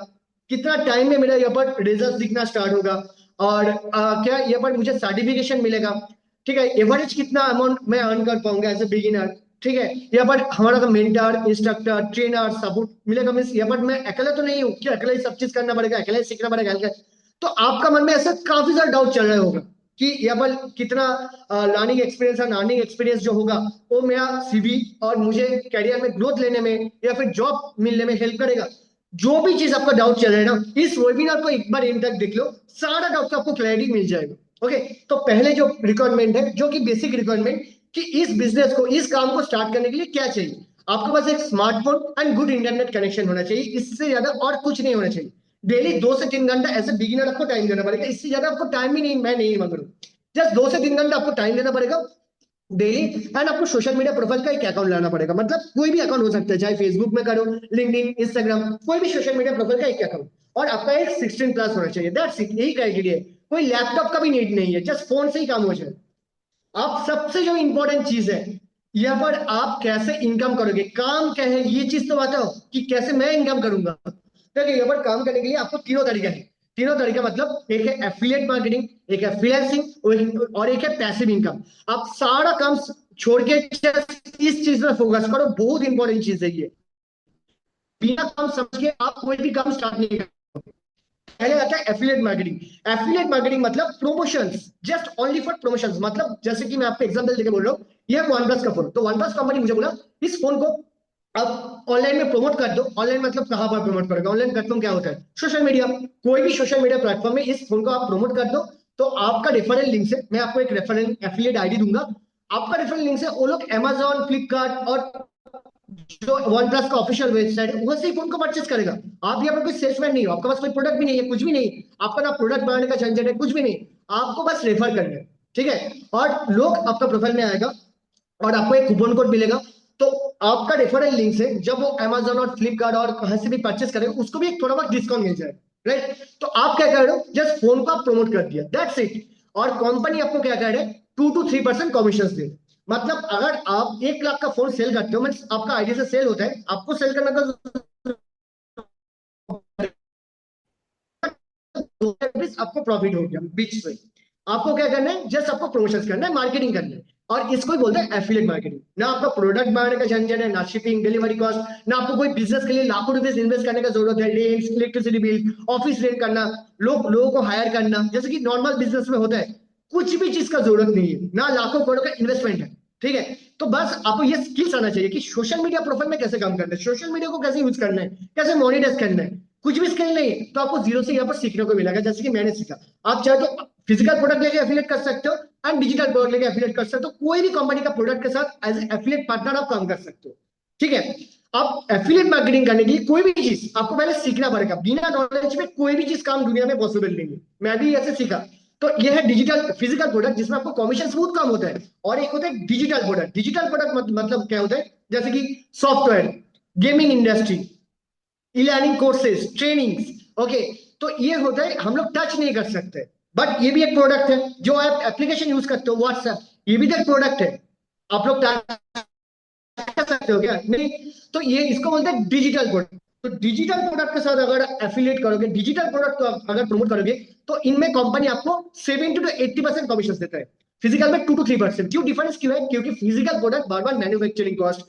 कितना टाइम में मेरा यहाँ पर रिजल्ट दिखना स्टार्ट होगा, और क्या यहाँ पर मुझे सर्टिफिकेशन मिलेगा? ठीक है, एवरेज कितना अमाउंट मैं अर्न कर पाऊंगा एज ए बिगिनर? ठीक है, यहाँ पर हमारा का मेंटर, इंस्ट्रक्टर, ट्रेनर, सपोर्ट मिलेगा? मीन्स यहाँ पर मैं अकेला तो नहीं हूँ कि अकेला ही सब चीज करना पड़ेगा, अकेला ही सीखना पड़ेगा, अकेला। तो आपका मन में ऐसा काफी सारा डाउट चल रहा होगा कि यहाँ पर कितना लर्निंग एक्सपीरियंस और अर्निंग एक्सपीरियंस जो होगा वो मेरा सीवी और मुझे करियर में ग्रोथ लेने में या फिर जॉब मिलने में हेल्प करेगा। जो भी चीज आपका डाउट चल रहा है ना, इस वेबिनार को एक बार इन तक देख लो, सारा डाउट का आपको क्लैरिटी मिल जाएगा। ओके, तो पहले जो रिक्वायरमेंट है, जो कि बेसिक रिक्वायरमेंट, कि इस बिजनेस को, इस काम को स्टार्ट करने के लिए क्या चाहिए। आपके पास एक smartphone and good internet connection होना चाहिए, इससे ज्यादा और कुछ नहीं होना चाहिए। डेली 2 से 3 घंटा एज ए बिगिनर आपको टाइम देना पड़ेगा, इससे ज्यादा आपको टाइम ही नहीं, मैं नहीं मांग रहा हूँ। जस्ट 2 से 3 घंटा आपको टाइम देना पड़ेगा डेली। एंड आपको सोशल मीडिया प्रोफाइल का एक अकाउंट लाना पड़ेगा, मतलब कोई भी अकाउंट हो सकता है, चाहे फेसबुक में करो, लिंक्डइन, इंस्टाग्राम, कोई भी सोशल मीडिया प्रोफाइल का एक अकाउंट। और आपका एक 16 प्लस होना चाहिए, दैट्स इट, यही क्राइटेरिया है। कोई लैपटॉप का भी नीड नहीं है, जस्ट फोन से ही काम हो जाए। आप सबसे जो इंपॉर्टेंट चीज है, यहाँ पर आप कैसे इनकम करोगे, काम क्या है ये चीज तो बताओ, कि कैसे मैं इनकम करूंगा। देखिए यहाँ पर काम करने के लिए आपको तीनों तरीका है। तीनों तरीका मतलब एक है एफिलिएट मार्केटिंग, एक है फ्रीलांसिंग और एक है पैसिव इनकम। आप सारा काम छोड़ के just इस चीज में फोकस करो, बहुत इंपॉर्टेंट चीज है ये। बिना काम समझ के आप कोई भी काम स्टार्ट नहीं कर। पहले आता है एफिलिएट मार्केटिंग। एफिलिएट मार्केटिंग मतलब promotions, just only for promotions. मतलब जैसे कि मैं आपको एग्जांपल देके बोल रहा हूँ, ये वन प्लस का फोन, तो वन प्लस कंपनी मुझे बोला इस फोन को आप ऑनलाइन में प्रमोट कर दो। ऑनलाइन मतलब कहां पर प्रमोट करोगे, ऑनलाइन प्लेटफॉर्म क्या होता है, सोशल मीडिया। कोई भी सोशल मीडिया प्लेटफॉर्म में इस फोन को आप प्रमोट कर दो, तो आपका रेफरल लिंक से, मैं आपको एक रेफरल एफिलिएट आईडी दूंगा, आपका रेफरल लिंक से वो लोग अमेजॉन, फ्लिपकार्ट और जो वन प्लस का ऑफिशियल वेबसाइट है वहां से फोन को परचेस करेगा। आप यहाँ पर कोई सेल्समैन नहीं हो, आपके पास कोई प्रोडक्ट भी नहीं है, कुछ भी नहीं, आपका ना प्रोडक्ट बनाने का झंझट है, कुछ भी नहीं, आपको बस रेफर करना है, ठीक है। और लोग आपका प्रोफाइल में आएगा और आपको एक कूपन कोड मिलेगा, तो आपका रेफरल लिंक से जब वो अमेजोन और फ्लिपकार्ट और कहां से भी परचेस करेगा उसको भी एक थोड़ा बहुत डिस्काउंट मिल जाएगा, राइट। तो आप क्या कर रहे हो, जस्ट फोन को आप प्रमोट कर दिया, दैट्स इट। और कंपनी आपको क्या कर रहे हैं, 2 to 3% कमीशन दे। मतलब अगर आप 1 लाख का फोन सेल करते हो, मीन आपका आईडी से सेल होता है, आपको सेल करने का आपको प्रॉफिट हो गया बीच में। आपको क्या करना है, जस्ट आपको प्रमोशन करना है, मार्केटिंग करना है। और इसको ही बोलते हैं एफिलिएट मार्केटिंग। ना आपका प्रोडक्ट बनाने का झंझट है, ना शिपिंग डिलीवरी कॉस्ट, ना आपको कोई बिजनेस के लिए लाखों रुपए इन्वेस्ट करने का जरूरत है, rent, electricity bill, office rent करना, लोगों को हायर करना, जैसे कि नॉर्मल बिजनेस में होता है। कुछ भी चीज का जरूरत नहीं है, ना लाखों करोड़ का इन्वेस्टमेंट है, ठीक है। तो बस आपको ये स्किल्स आना चाहिए कि सोशल मीडिया प्रोफाइल में कैसे काम करना है, सोशल मीडिया को कैसे यूज करना है, कैसे मोनिटाइज करना है। कुछ भी स्किल नहीं है तो आपको जीरो से यहाँ पर सीखने को मिलेगा, जैसे कि मैंने सीखा। आप चाहे तो फिजिकल प्रोडक्ट लेके एफिलिएट कर सकते हो एंड डिजिटल प्रोडक्ट लेके एफिलिएट कर सकते हो, कोई भी कंपनी का प्रोडक्ट के साथ एज एफिलिएट पार्टनर आप काम कर सकते हो, ठीक है। आप एफिलिएट मार्केटिंग करने के लिए कोई भी चीज आपको पहले सीखना पड़ेगा, बिना नॉलेज में कोई भी चीज काम दुनिया में पॉसिबल नहीं है, मैं भी ऐसे सीखा। तो ये है डिजिटल फिजिकल प्रोडक्ट जिसमें आपको कमीशन स्मूथ काम होता है, और एक होता है डिजिटल प्रोडक्ट। डिजिटल प्रोडक्ट मतलब क्या होता है, जैसे कि software, gaming industry, e learning courses, trainings, okay. तो ये होता है हम लोग टच नहीं कर सकते, बट ये भी एक प्रोडक्ट है। जो आप एप्लीकेशन यूज करते हो व्हाट्सएप, ये भी तो एक प्रोडक्ट है, आप लोग कर सकते हो क्या, नहीं। तो ये इसको बोलते हैं डिजिटल प्रोडक्ट। तो डिजिटल प्रोडक्ट के साथ अगर एफिलिएट करोगे, डिजिटल प्रोडक्ट को अगर प्रमोट करोगे, तो इनमें कंपनी आपको 70 to 80% कमीशन देता है, फिजिकल में 2 to 3%। क्यों डिफरेंस क्यों है, क्योंकि फिजिकल प्रोडक्ट बार बार manufacturing cost,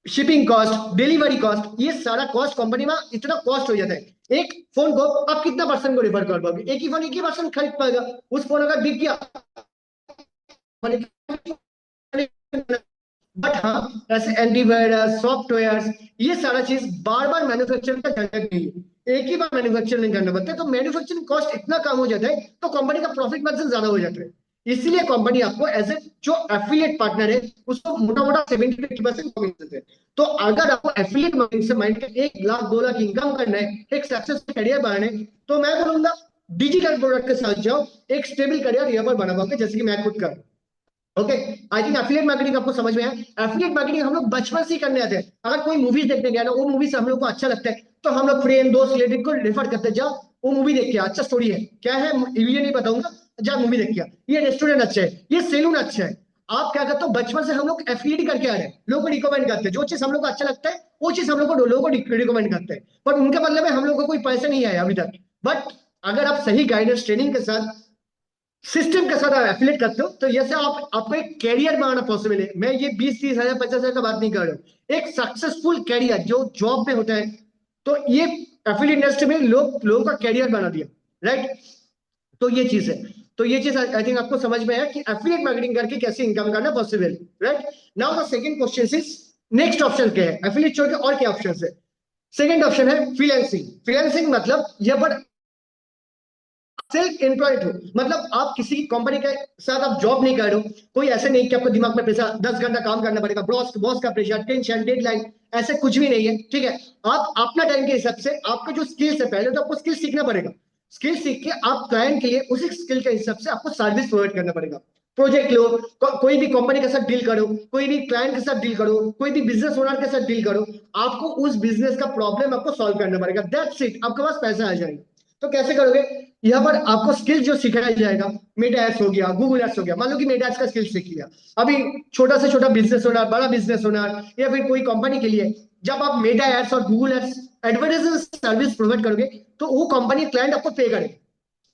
shipping cost, delivery cost, ये सारा कॉस्ट कंपनी में इतना कॉस्ट हो जाता है। एक फोन को आप कितना परसेंट को रिफर कर पाओगे, एक ही फोन एक ही परसेंट खरीद पाएगा। उस फोन अगर बिक गया, बट हाँ ऐसे एंटीवायरस सॉफ्टवेयर, ये सारा चीज बार बार मैन्युफैक्चरिंग का झंझट नहीं है, एक ही बार मैन्युफैक्चरिंग करना पड़ता है, तो मैन्युफैक्चरिंग कॉस्ट इतना कम हो जाता है, तो कंपनी का प्रॉफिट मार्जिन ज्यादा हो जाता है। इसीलिए कंपनी आपको एज ए जो एफिलिएट पार्टनर है उसको मोटा मोटा 70 to 80% कमीशन देते हैं। तो अगर आपको एफिलिएट मार्केटिंग से माइंड 1 लाख 2 लाख इनकम करना है, एक सक्सेसफुल करियर बनाना है, तो मैं बोलूंगा डिजिटल प्रोडक्ट के साथ जाओ, एक स्टेबल करियर यहाँ पर बना पाओगे, जैसे कि मैं खुद कर। Okay, I think affiliate marketing आपको समझ में आया। एफिलिएट मार्केटिंग हम लोग बचपन से ही करने आते हैं, अगर कोई मूवीज देखने गया ना, वो मूवी से हम लोग को अच्छा लगता है, तो हम लोग फ्रेंड दोस्त रिलेटिव को रेफर करते हैं, जाओ वो मूवी देख के, अच्छा स्टोरी है, क्या है ये नहीं बताऊंगा, जा मूवी देख के आ, ये रेस्टोरेंट अच्छा है, ये सैलून अच्छा है। आप क्या करते हो, बचपन से हम लोग एफिलिएट करके आ रहे हैं, लोगों को रिकमेंड करते हैं, जो चीज हम लोग को अच्छा लगता है वो चीज हम लोगों को रिकमेंड करते हैं, पर उनके बदले में हम लोग को कोई पैसे नहीं आया अभी तक। बट अगर आप सही गाइडेंस ट्रेनिंग के साथ, सिस्टम के साथ आप एफिलेट करते हो, तो जैसे आप आपको एक कैरियर बनाना पॉसिबल है। मैं ये 20 30 हजार 50 हजार का बात नहीं कर रहा हूँ, एक सक्सेसफुल कैरियर जो जॉब में होता है, तो ये एफिलिएट इंडस्ट्री में लोगों का कैरियर बना दिया, राइट। तो ये चीज है, तो ये चीज आई थिंक आपको समझ में आया कि एफिलिएट मार्केटिंग करके कैसे इनकम करना possible, right. Now the second question is, next option क्या है, एफिलिएट छोड़ के और क्या ऑप्शन है। सेकंड ऑप्शन है फ्रीलांसिंग। फ्रीलांसिंग मतलब यहाँ पर सेल्फ एम्प्लॉयड हो, मतलब आप किसी की कंपनी के साथ आप जॉब नहीं कर रहे हो, कोई ऐसे नहीं कि आपको दिमाग में प्रेशर 10 घंटा काम करना पड़ेगा, बॉस बॉस का प्रेशर, टेंशन, डेडलाइन, ऐसे कुछ भी नहीं है, ठीक है। आप अपना टाइम के हिसाब से आपका जो स्किल्स है, पहले तो आपको स्किल सीखना पड़ेगा, स्किल सीख के आप क्लाइंट के लिए उसी स्किल के हिसाब से आपको सर्विस प्रोवाइड करना पड़ेगा। प्रोजेक्ट लो, कोई भी कंपनी के साथ डील करो, कोई भी क्लाइंट के साथ डील करो, कोई भी बिजनेस ओनर के साथ डील करो, आपको उस बिजनेस का प्रॉब्लम आपको सॉल्व करना पड़ेगा, दैट्स इट, आपके पास पैसा आ जाएगा। तो कैसे करोगे? यहाँ पर आपको स्किल जो सिखाया जाएगा, मेटा एड्स हो गया, गूगल एड्स हो गया, मान लो कि मेटा एड्स का स्किल सीख लिया, अभी छोटा से छोटा बिजनेस ओनर, बड़ा बिजनेस ओनर या फिर कोई कंपनी के लिए जब आप मेटा एड्स और Google ads advertisement service provide करोगे, तो वो कंपनी क्लाइंट आपको पे करेगी,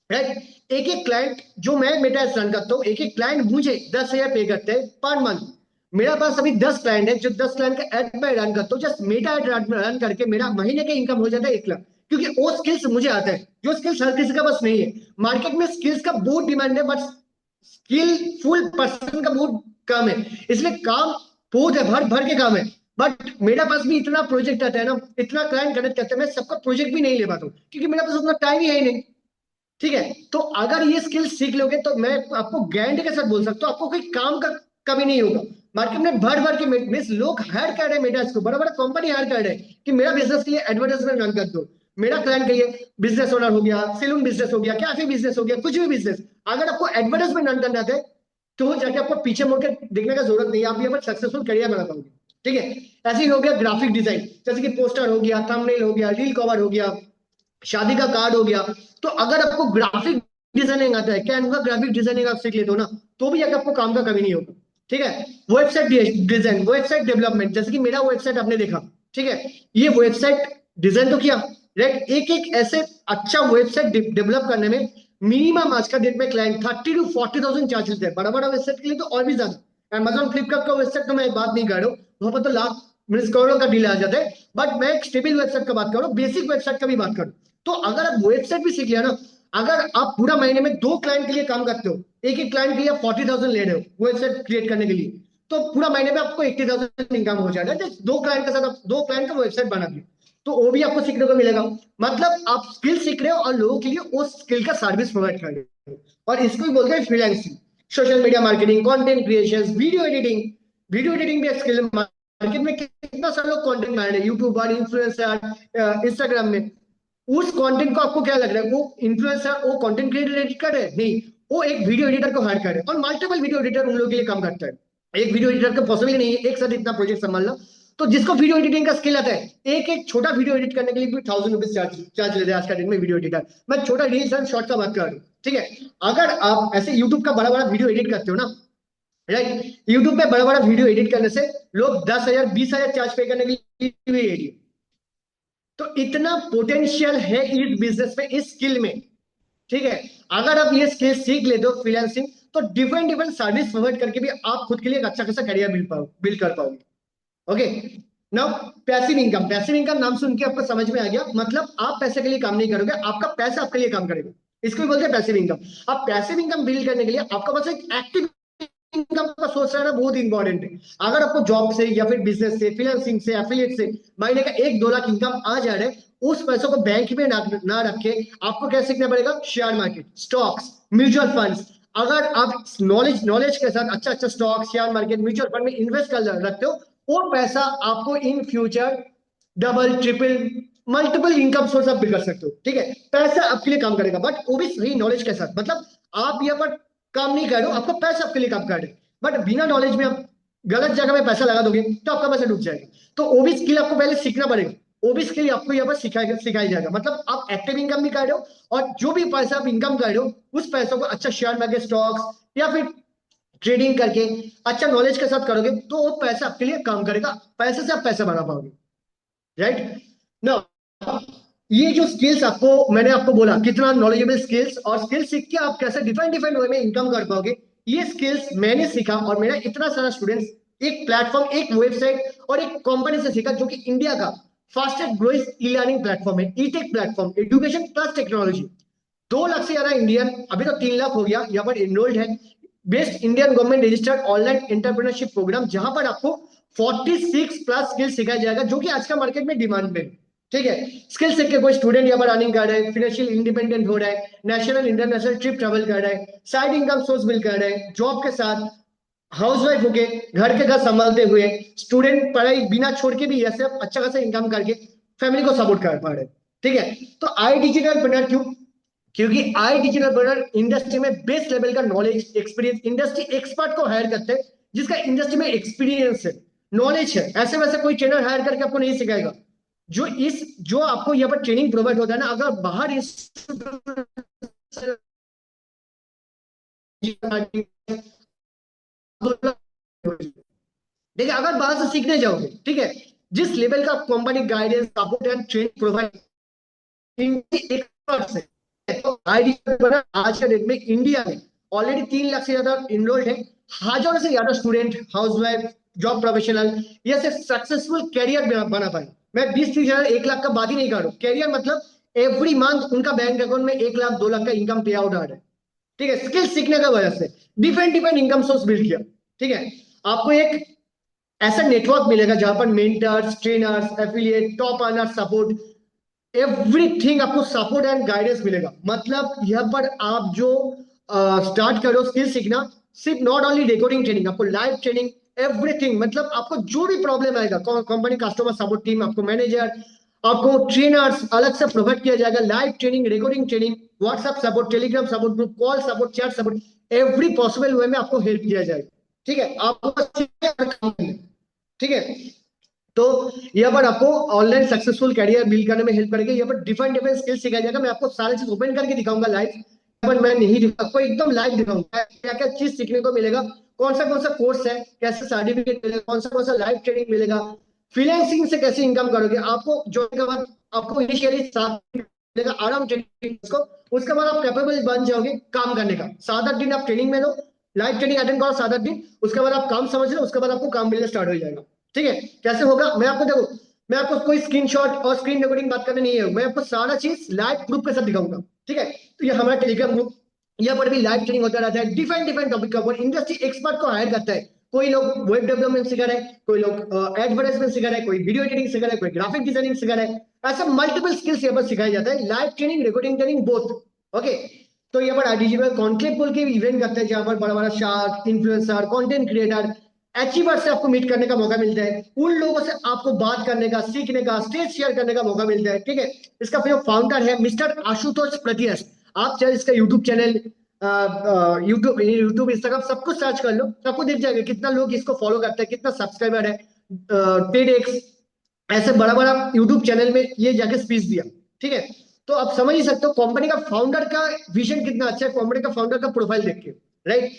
राइट। एक एक क्लाइंट, जो मैं मेटा एड्स रन करता हूँ, एक एक क्लाइंट मुझे 10,000 पे करते हैं पर मंथ। मेरा पास अभी 10 क्लाइंट है, जो 10 क्लाइंट का एड मैं रन करता हूँ, जस्ट मेटा एड रन करके मेरा महीने का इनकम हो जाता है 1 लाख, क्योंकि वो स्किल्स मुझे आता है, जो स्किल्स हर किसी का पास नहीं है। मार्केट में स्किल्स का बहुत डिमांड है, बट स्किलफुल पर्सन का बहुत कम है, इसलिए काम बहुत है, भर भर के काम है। बट मेरे पास भी इतना प्रोजेक्ट आता है ना, इतना क्लाइंट कनेक्ट करते हैं, मैं सबका प्रोजेक्ट भी नहीं ले पाता हूँ, क्योंकि मेरे पास उतना टाइम ही है ही नहीं, ठीक है। तो अगर ये स्किल सीख लोगे तो मैं आपको गारंटी के साथ बोल सकता हूँ, आपको कोई काम का कमी नहीं होगा। मार्केट में भर भर के मीन्स लोग हायर कर रहे हैं मेटा को, बड़ा बड़ा कंपनी हायर कर रहे हैं कि मेरा बिजनेस के लिए एडवर्टाइजमेंट रन कर दो, मेरा क्लाइंट के लिए बिजनेस ओनर हो गया, सैलून बिजनेस हो गया, कैफे बिजनेस हो गया, कुछ भी बिजनेस, अगर आपको एडवर्टाइजमेंट रन करना है तो जाके आपको पीछे मुड़ के देखने का जरूरत नहीं है, आप यहाँ पर सक्सेसफुल करियर बना पाओगे, ठीक है। ऐसे ही हो गया ग्राफिक डिजाइन, जैसे कि पोस्टर हो गया, थंबनेल हो गया, रील कवर हो गया, शादी का कार्ड हो गया। तो अगर आपको ग्राफिक डिजाइनिंग आता है, कैनवा ग्राफिक डिजाइनिंग आप सीख लेते हो ना, तो भी अगर आपको काम का कमी नहीं होगा, ठीक है। वेबसाइट डिजाइन, वेबसाइट डेवलपमेंट, जैसे कि मेरा वेबसाइट आपने देखा, ठीक है, ये वेबसाइट डिजाइन तो किया, राइट। एक एक ऐसे अच्छा वेबसाइट डेवलप करने में मिनिमम आज का डेट में क्लाइंट 30 to 40,000 चार्ज लेते हैं, बड़ा बड़ा वेबसाइट के लिए तो और भी ज्यादा। अमेजोन फ्लिपकार्ट का वेबसाइट तो मैं बात नहीं कर रहा हूँ, वहां पर तो लाख मीन करोड़ों का डील आ जाता है, बट मैं एक स्टेबल वेबसाइट का बात कर रहा हूँ, बेसिक वेबसाइट का भी बात करूँ। तो अगर आप वेबसाइट भी सीख लिया ना, अगर आप पूरा महीने में 2 क्लाइंट के लिए काम करते हो, एक एक क्लाइंट के लिए 40,000 ले रहे हो वेबसाइट क्रिएट करने के लिए, तो पूरा महीने में आपको 80,000 इनकम हो जाएगा, जस्ट 2 क्लाइंट के साथ आप 2 क्लाइंट का वेबसाइट बना दिए, तो वो भी आपको सीखने को मिलेगा। मतलब आप स्किल सीख रहे हो और लोगों के लिए उस स्किल का सर्विस प्रोवाइड कर रहे हो, और इसको ही बोलते हैं freelancing. Social media marketing, content creation, video editing, video editing भी एक स्किल है। मार्केट में कितना सारे लोग कंटेंट बना रहे हैं, यूट्यूबर, इन्फ्लुएंसर, इंस्टाग्राम में, उस कंटेंट को आपको क्या लग रहा है, वो इन्फ्लुएंसर वो कंटेंट क्रिएटर एडिट कर रहे हैं? नहीं, वो एक वीडियो एडिटर को हायर कर रहे हैं, और मल्टीपल वीडियो एडिटर उन लोगों के लिए काम करता है। एक वीडियो एडिटर का पॉसिबल नहीं है एक साथ इतना प्रोजेक्ट संभालना। तो जिसको वीडियो एडिटिंग का स्किल आता है, एक एक छोटा वीडियो एडिट करने के लिए भी 1,000 रुपीज चार्ज लेते हैं आज का दिन में वीडियो एडिटर। मैं छोटा रील्स एंड शॉर्ट का बात कर रहा हूँ, ठीक है। अगर आप ऐसे यूट्यूब का बड़ा बड़ा वीडियो एडिट करते हो ना, राइट, यूट्यूब पे बड़ा बड़ा वीडियो एडिट करने से लोग 10,000 20,000 चार्ज पे करने के लिए भी ready है। तो इतना पोटेंशियल है इस बिजनेस में, इस स्किल में, ठीक है। अगर आप ये स्किल सीख लेते हो फ्रीलांसिंग, तो डिफरेंट डिफरेंट सर्विस प्रोवाइड करके भी आप खुद के लिए एक अच्छा खासा करियर बिल्ड कर पाओगे। Okay, now passive income. Passive income नाम सुन के आपको समझ में आ गया, मतलब आप पैसे के लिए काम नहीं करोगे, आपका पैसा आपके लिए काम करेगा, इसको भी बोलते हैं पैसिव इनकम। अब पैसिव इनकम बिल्ड करने के लिए आपका पास एक एक्टिव इनकम का सोर्स रहना बहुत इंपॉर्टेंट है। अगर आपको जॉब से या फिर बिजनेस से, फ्रीलांसिंग से, एफिलिएट से महीने का 1-2 लाख इनकम आ जा रहा है, उस पैसों को बैंक में ना रख के आपको क्या सीखना पड़ेगा? Share market, stocks, mutual funds. अगर आप नॉलेज के साथ अच्छा अच्छा stock, share market, mutual fund में इन्वेस्ट कर रखते हो, वो पैसा आपको in future double, triple, multiple income source आप बिल्ड कर सकते हो, ठीक है। पैसा आपके लिए काम करेगा, बट वो भी सही नॉलेज के साथ। मतलब आप यहाँ पर काम नहीं कर रहे हो, आपको पैसा आपके लिए काम कर रहे हैं, बट बिना नॉलेज में आप गलत जगह में पैसा लगा दोगे तो आपका पैसा डूब जाएगा। तो वो भी स्किल आपको पहले सीखना पड़ेगा, वो भी स्किल आपको यहाँ पर सिखाई जाएगा। मतलब आप एक्टिव इनकम भी कर रहे हो, और जो भी पैसा आप इनकम कर रहे हो, उस पैसों को अच्छा शेयर मार्केट, स्टॉक्स या फिर ट्रेडिंग करके अच्छा नॉलेज के साथ करोगे, तो वो पैसा आपके लिए काम करेगा, पैसे से आप पैसा बना पाओगे, राइट ना। ये जो स्किल्स आपको मैंने आपको बोला, कितना नॉलेजेबल स्किल्स, और स्किल्स सीख के आप कैसे डिफरेंट डिफरेंट वे में इनकम कर पाओगे, ये स्किल्स मैंने सीखा, और मेरा इतना सारा स्टूडेंट्स एक प्लेटफॉर्म, एक वेबसाइट और एक कंपनी से सीखा, जो कि इंडिया का fastest growing e learning platform है, e tech platform, education plus technology. 2 lakh से ज्यादा इंडियन, अभी तो 3 लाख हो गया, यहाँ पर इनरोल्ड है। Best Indian government registered online entrepreneurship programme, जहां पर आपको 46 प्लस स्किल सिखाया जाएगा, जो कि आज का मार्केट में डिमांड में है। ठीक है। स्किल सीख के कोई स्टूडेंट यहाँ पर अर्निंग कर रहा है, फाइनेंशियल इंडिपेंडेंट हो रहा है, नेशनल इंटरनेशनल ट्रिप ट्रेवल कर रहा है, साइड इनकम सोर्स बिल्ड कर रहा है, जॉब के साथ हाउसवाइफ होके घर के घर संभालते हुए स्टूडेंट पढ़ाई बिना छोड़ के भी ऐसे अच्छा खासा इनकम करके फैमिली को सपोर्ट कर पा रहे हैं। ठीक है। तो आई डिजिटल प्रेन्योर क्यों? क्योंकि आई डिजिटल प्रेन्योर इंडस्ट्री में बेस्ट लेवल का नॉलेज एक्सपीरियंस इंडस्ट्री एक्सपर्ट को हायर करते हैं जिसका इंडस्ट्री में एक्सपीरियंस है, नॉलेज है। ऐसे वैसे कोई ट्रेनर हायर करके आपको नहीं सिखाएगा। जो आपको यहाँ पर ट्रेनिंग प्रोवाइड होता है ना, अगर बाहर इस देखिए अगर बाहर से सीखने जाओगे, ठीक है, जिस लेवल का company guidance support and training provide experts है, तो आईडी आज के डेट में इंडिया में ऑलरेडी 3 लाख से ज्यादा इनरोल्ड है, हजारों से ज्यादा स्टूडेंट, हाउसवाइफ, जॉब प्रोफेशनल ये से सक्सेसफुल कैरियर बना पाए। मैं 20-30 हजार 1 लाख का बात ही नहीं कर रहा हूँ। कैरियर मतलब एवरी मंथ उनका बैंक अकाउंट में 1 लाख 2 लाख का इनकम पे आउट आ रहा है। ठीक है। स्किल सीखने का वजह से different different income source build किया। ठीक है। आपको एक ऐसा नेटवर्क मिलेगा जहां पर mentors, trainers, affiliate, top earner support, everything आपको सपोर्ट एंड गाइडेंस मिलेगा। मतलब यहाँ पर आप जो स्टार्ट करो स्किल सीखना, सिर्फ नॉट ओनली रिकॉर्डिंग ट्रेनिंग, आपको लाइव ट्रेनिंग, एवरीथिंग, मतलब आपको जो भी प्रॉब्लम आएगा कंपनी कस्टमर सपोर्ट टीम, आपको मैनेजर, आपको ट्रेनर्स अलग से प्रोवाइड किया जाएगा, live training, recording training, WhatsApp support, Telegram support group, call support, chat support, every possible way में आपको हेल्प किया जाएगा। ठीक है। आपको ठीक है। तो यहाँ पर आपको ऑनलाइन सक्सेसफुल कैरियर बिल्ड करने में हेल्प करेंगे। यहाँ पर डिफरेंट डिफरेंट स्किल्स सिखाया जाएगा। मैं आपको सारे चीज ओपन करके दिखाऊंगा लाइव, पर मैं नहीं दिखा आपको, एकदम लाइव दिखाऊंगा क्या क्या चीज सीखने को मिलेगा, कौन सा कोर्स है, कैसे सर्टिफिकेट मिलेगा, कौन सा लाइव ट्रेनिंग मिलेगा, फ्रीलांसिंग से कैसे इनकम करोगे। आपको ज्वाइन के बाद आपको इनिशियली मिलेगा आराम ट्रेनिंग को, उसके बाद आप कैपेबल बन जाओगे काम करने का। 7-8 दिन आप ट्रेनिंग में लो, लाइव ट्रेनिंग अटेंड करो 7-8 दिन, उसके बाद आप काम समझ लो, उसके बाद आपको काम मिलना स्टार्ट हो जाएगा। ठीक है। कैसे होगा मैं आपको देखो, मैं आपको कोई स्क्रीनशॉट और स्क्रीन रिकॉर्डिंग बात करने नहीं है, मैं आपको सारा चीज लाइव प्रूफ के साथ दिखाऊंगा। ठीक है। तो ये हमारा टेलीग्राम ग्रुप, यहाँ पर भी लाइव ट्रेनिंग होता रहता है डिफरेंट डिफरेंट टॉपिक का ऊपर। इंडस्ट्री एक्सपर्ट को हायर करता है। कोई लोग वेब डेवलपमेंट सिखा रहे हैं, कोई लोग एडवर्टाइजमेंट सिखा रहे हैं, कोई वीडियो एडिटिंग सिखा रहा है, कोई ग्राफिक डिजाइनिंग सिखा रहा है। ऐसा मल्टीपल स्किल्स यहाँ पर सिखाया जाता है, live training, recording training, both. Okay. तो यहाँ पर डिजिटल कॉन्क्लेव बोल के इवेंट करते हैं जहां पर बड़ा बड़ा shark, influencer, content creator, achiever से आपको मीट करने का मौका मिलता है। उन लोगों से आपको बात करने का, सीखने का, स्टेज शेयर करने का मौका मिलता है। ठीक है। इसका जो फाउंडर है मिस्टर आशुतोष प्रतियस, आप चाहे इसका यूट्यूब चैनल, यूट्यूब इंस्टाग्राम सब कुछ सर्च कर लो, सबको दिख जाएगा कितना लोग इसको फॉलो करते हैं, कितना सब्सक्राइबर है। टेडएक्स ऐसे बड़ा बड़ा यूट्यूब चैनल में ये जाके स्पीच दिया। ठीक है। तो आप समझ ही सकते हो कंपनी का फाउंडर का विजन कितना अच्छा है, कंपनी का फाउंडर का प्रोफाइल देख के, राइट।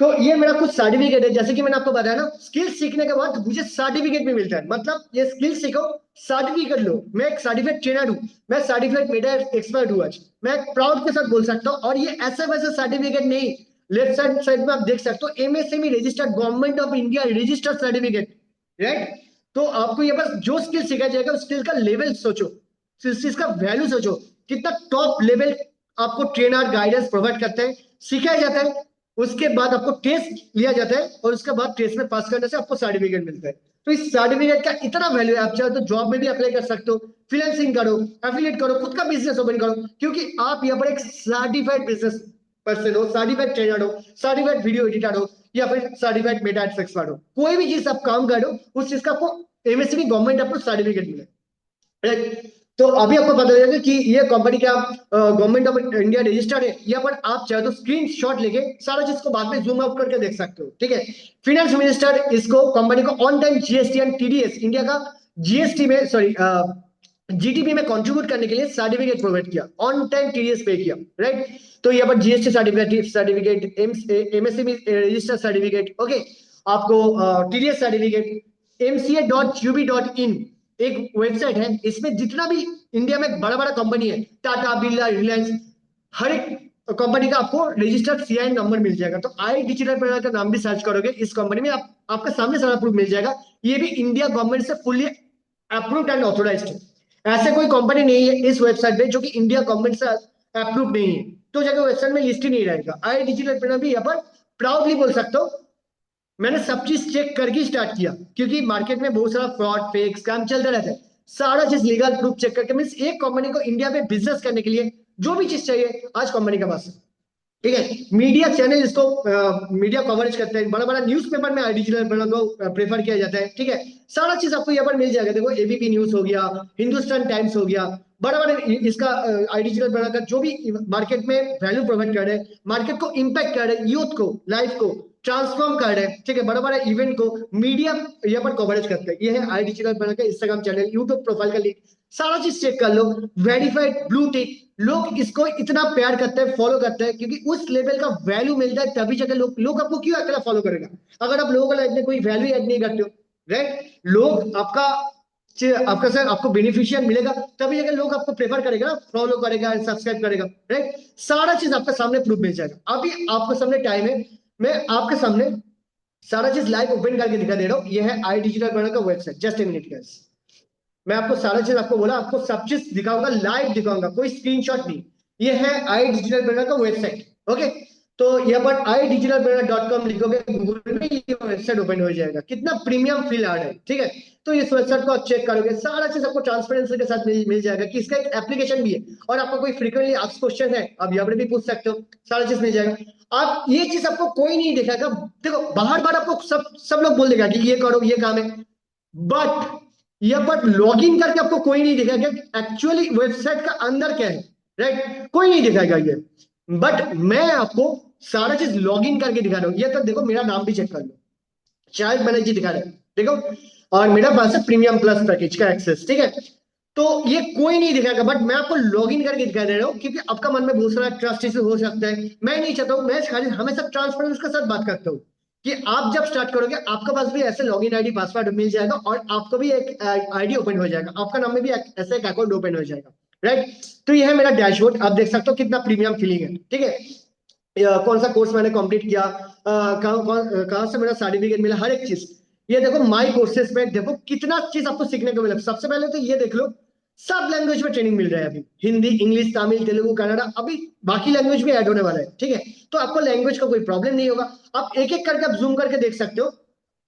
तो ये मेरा कुछ सर्टिफिकेट है, जैसे कि मैंने आपको बताया ना, स्किल सीखने के बाद मुझे सर्टिफिकेट भी मिलता है। मतलब ये स्किल सीखो, सर्टिफिकेट लो। मैं एक सर्टिफाइड ट्रेनर हूँ, मैं सर्टिफाइड मेटा एक्सपर्ट हूँ आज, मैं प्राउड के साथ बोल सकता हूँ। और ये ऐसे वैसे सर्टिफिकेट नहीं, लेफ्ट साइड साइड में आप देख सकते हो MSME registered, government of India registered certificate, right. तो आपको ये बस जो स्किल सिखाया जाएगा उस स्किल का लेवल सोचो, इस चीज का वैल्यू सोचो, कितना टॉप लेवल आपको ट्रेनर गाइडेंस प्रोवाइड करते हैं, सिखाया जाता है। उसके बाद आपको टेस्ट लिया जाता है और उसके बाद टेस्ट में पास करने से आपको सर्टिफिकेट मिलता है। तो इस सर्टिफिकेट का इतना वैल्यू है, आप चाहे तो जॉब में भी अप्लाई कर सकते हो, फ्रीलांसिंग करो, एफिलिएट करो, खुद का बिजनेस ओपन करो, क्योंकि आप यहाँ पर एक सर्टिफाइड बिजनेस पर्सन हो, सर्टिफाइड ट्रेनर हो, सर्टिफाइड वीडियो एडिटर हो, या फिर सर्टिफाइड मेटा एक्सपर्ट हो। कोई भी चीज आप काम करो उस चीज का आपको एमएसएमई गवर्नमेंट आपको सर्टिफिकेट मिले, राइट। तो अभी आपको पता चलेगा कि ये कंपनी क्या गवर्नमेंट ऑफ इंडिया रजिस्टर्ड है। यहाँ पर आप चाहे तो स्क्रीन शॉट लेके सारा चीज को बाद में जूम आउट करके देख सकते हो। ठीक है। फिनेंस मिनिस्टर इसको कंपनी को on time GST and TDS, India का जीएसटी में, सॉरी जीडीपी में कंट्रीब्यूट करने के लिए सर्टिफिकेट प्रोवाइड किया, ऑन टाइम टीडीएस पे किया, राइट। तो यहाँ पर GST certificate, MSME register certificate, okay, आपको टीडीएस सर्टिफिकेट, mca.ub.in एक वेबसाइट है, इसमें जितना भी इंडिया में बड़ा बड़ा कंपनी है, टाटा, बिरला, रिलायंस, हर एक कंपनी का आपको रजिस्टर्ड सीआईएन नंबर मिल जाएगा। तो आई डिजिटल प्रेरणा का नाम भी सर्च करोगे इस कंपनी में, आपका सामने सारा प्रूफ मिल जाएगा। ये भी इंडिया गवर्नमेंट से फुल्ली अप्रूव्ड एंड ऑथोराइज्ड है। ऐसे कोई कंपनी नहीं है इस वेबसाइट पे जो कि इंडिया गवर्नमेंट से अप्रूव नहीं है, तो जगह वेबसाइट में लिस्ट ही नहीं रहेगा। आई डिजिटल प्रेरणा भी यहाँ पर प्राउडली बोल सकते हो मैंने सब चीज चेक करके स्टार्ट किया, क्योंकि मार्केट में बहुत सारा फ्रॉड, फेक, स्कैम चलता रहता है। सारा चीज लीगल प्रूफ चेक करके, मीन्स एक कंपनी को इंडिया में बिजनेस करने के लिए जो भी चीज चाहिए आज कंपनी के पास है। ठीक है, मीडिया चैनल इसको मीडिया कवरेज करते हैं, बड़ा बड़ा न्यूज़पेपर में डिजिटल को प्रेफर किया जाता है। ठीक है, सारा चीज आपको यहाँ पर मिल जाएगा। देखो एबीपी न्यूज हो गया, हिंदुस्तान टाइम्स हो गया, बड़ा बड़ा इसका आई डिजिटल बनाकर जो भी मार्केट में वैल्यू प्रोवाइड कर रहे हैं, मार्केट को इम्पैक्ट कर रहे हैं, यूथ को, लाइफ को ट्रांसफॉर्म कर रहे हैं। ठीक है, बड़ा बड़ा इवेंट को मीडिया यहाँ पर कवरेज करते हैं। ये है आई डिजिटल बनाकर इंस्टाग्राम चैनल, यूट्यूब प्रोफाइल का लिंक, सारा चीज चेक कर लो। वेरीफाइड ब्लू टिक, लोग इसको इतना प्यार करते हैं, फॉलो करते हैं, क्योंकि उस लेवल का वैल्यू मिल जाए तभी जाकर लोग आपको क्यों अकेला फॉलो करेगा, अगर आप लोगों का लाइफ में कोई वैल्यू ऐड नहीं करते हो। राइट, लोग आपका सर आपको बेनिफिशियल मिलेगा तभी जाकर लोग आपको प्रेफर करेगा, फॉलो करेगा, सब्सक्राइब करेगा। राइट, सारा चीज आपके सामने प्रूफ मिल जाएगा। अभी आपके सामने टाइम है, मैं आपके सामने सारा चीज लाइव ओपन करके दिखा दे रहा हूँ। यह है आई डिजिटल बर्नर का website. Just a minute guys, मैं आपको सारा चीज आपको बोला, आपको सब चीज दिखाऊंगा, लाइव दिखाऊंगा, कोई स्क्रीनशॉट नहीं। ये है आई डिजिटल बिल्डर का वेबसाइट। ओके, तो यहाँ पर idigitalbuilder.com लिखोगे गूगल में, ये वेबसाइट ओपन हो जाएगा। कितना प्रीमियम फील आ रहा है। ठीक है, तो इस वेबसाइट को आप चेक करोगे, सारा चीज आपको ट्रांसपेरेंसी के साथ मिल जाएगा कि इसका एक एप्लीकेशन भी है, और आपको कोई फ्रीक्वेंटली आस्क्ड क्वेश्चन है आप यहाँ पर भी पूछ सकते हो, सारा चीज मिल जाएगा। आप ये चीज आपको कोई नहीं दिखाएगा। देखो बाहर बाहर आपको सब लोग बोल देगा कि ये करो, ये काम है, बट लॉग इन करके आपको कोई नहीं दिखाएगा एक्चुअली वेबसाइट का अंदर क्या है। राइट, कोई नहीं दिखाएगा ये, बट मैं आपको सारा चीज लॉग इन करके दिखा रहा हूं। ये तो देखो, मेरा नाम भी चेक कर लो, शायद बनर्जी दिखा रहे हैं, देखो, और मेरा पास है प्रीमियम प्लस पैकेज का एक्सेस। ठीक है, तो ये कोई नहीं दिखाएगा, बट मैं आपको लॉग इन करके दिखा दे रहा हूँ, क्योंकि आपका मन में बहुत सारा ट्रस्ट इशू हो सकता है। मैं नहीं चाहता हूँ, मैं खाली हमेशा ट्रांसपेरेंस के साथ बात करता हूँ कि आप जब स्टार्ट करोगे आपके पास भी ऐसे लॉगिन आईडी पासवर्ड मिल जाएगा, और आपको भी एक आईडी ओपन हो जाएगा, आपका नाम में भी ऐसे एक अकाउंट ओपन हो जाएगा। राइट, तो ये है मेरा डैशबोर्ड, आप देख सकते हो कितना प्रीमियम फीलिंग है। ठीक है, कौन सा कोर्स मैंने कंप्लीट किया, कहाँ से मेरा सर्टिफिकेट मिला, हर एक चीज। ये देखो माई कोर्सेज में देखो कितना चीज आपको सीखने को मिला। सबसे पहले तो ये देख लो, सब लैंग्वेज में ट्रेनिंग मिल रहा है अभी, हिंदी, इंग्लिश, तमिल, तेलुगु, कन्नड़ा, अभी बाकी लैंग्वेज भी ऐड होने वाला है। ठीक है, तो आपको लैंग्वेज का कोई प्रॉब्लम नहीं होगा। आप एक एक करके आप जूम करके देख सकते हो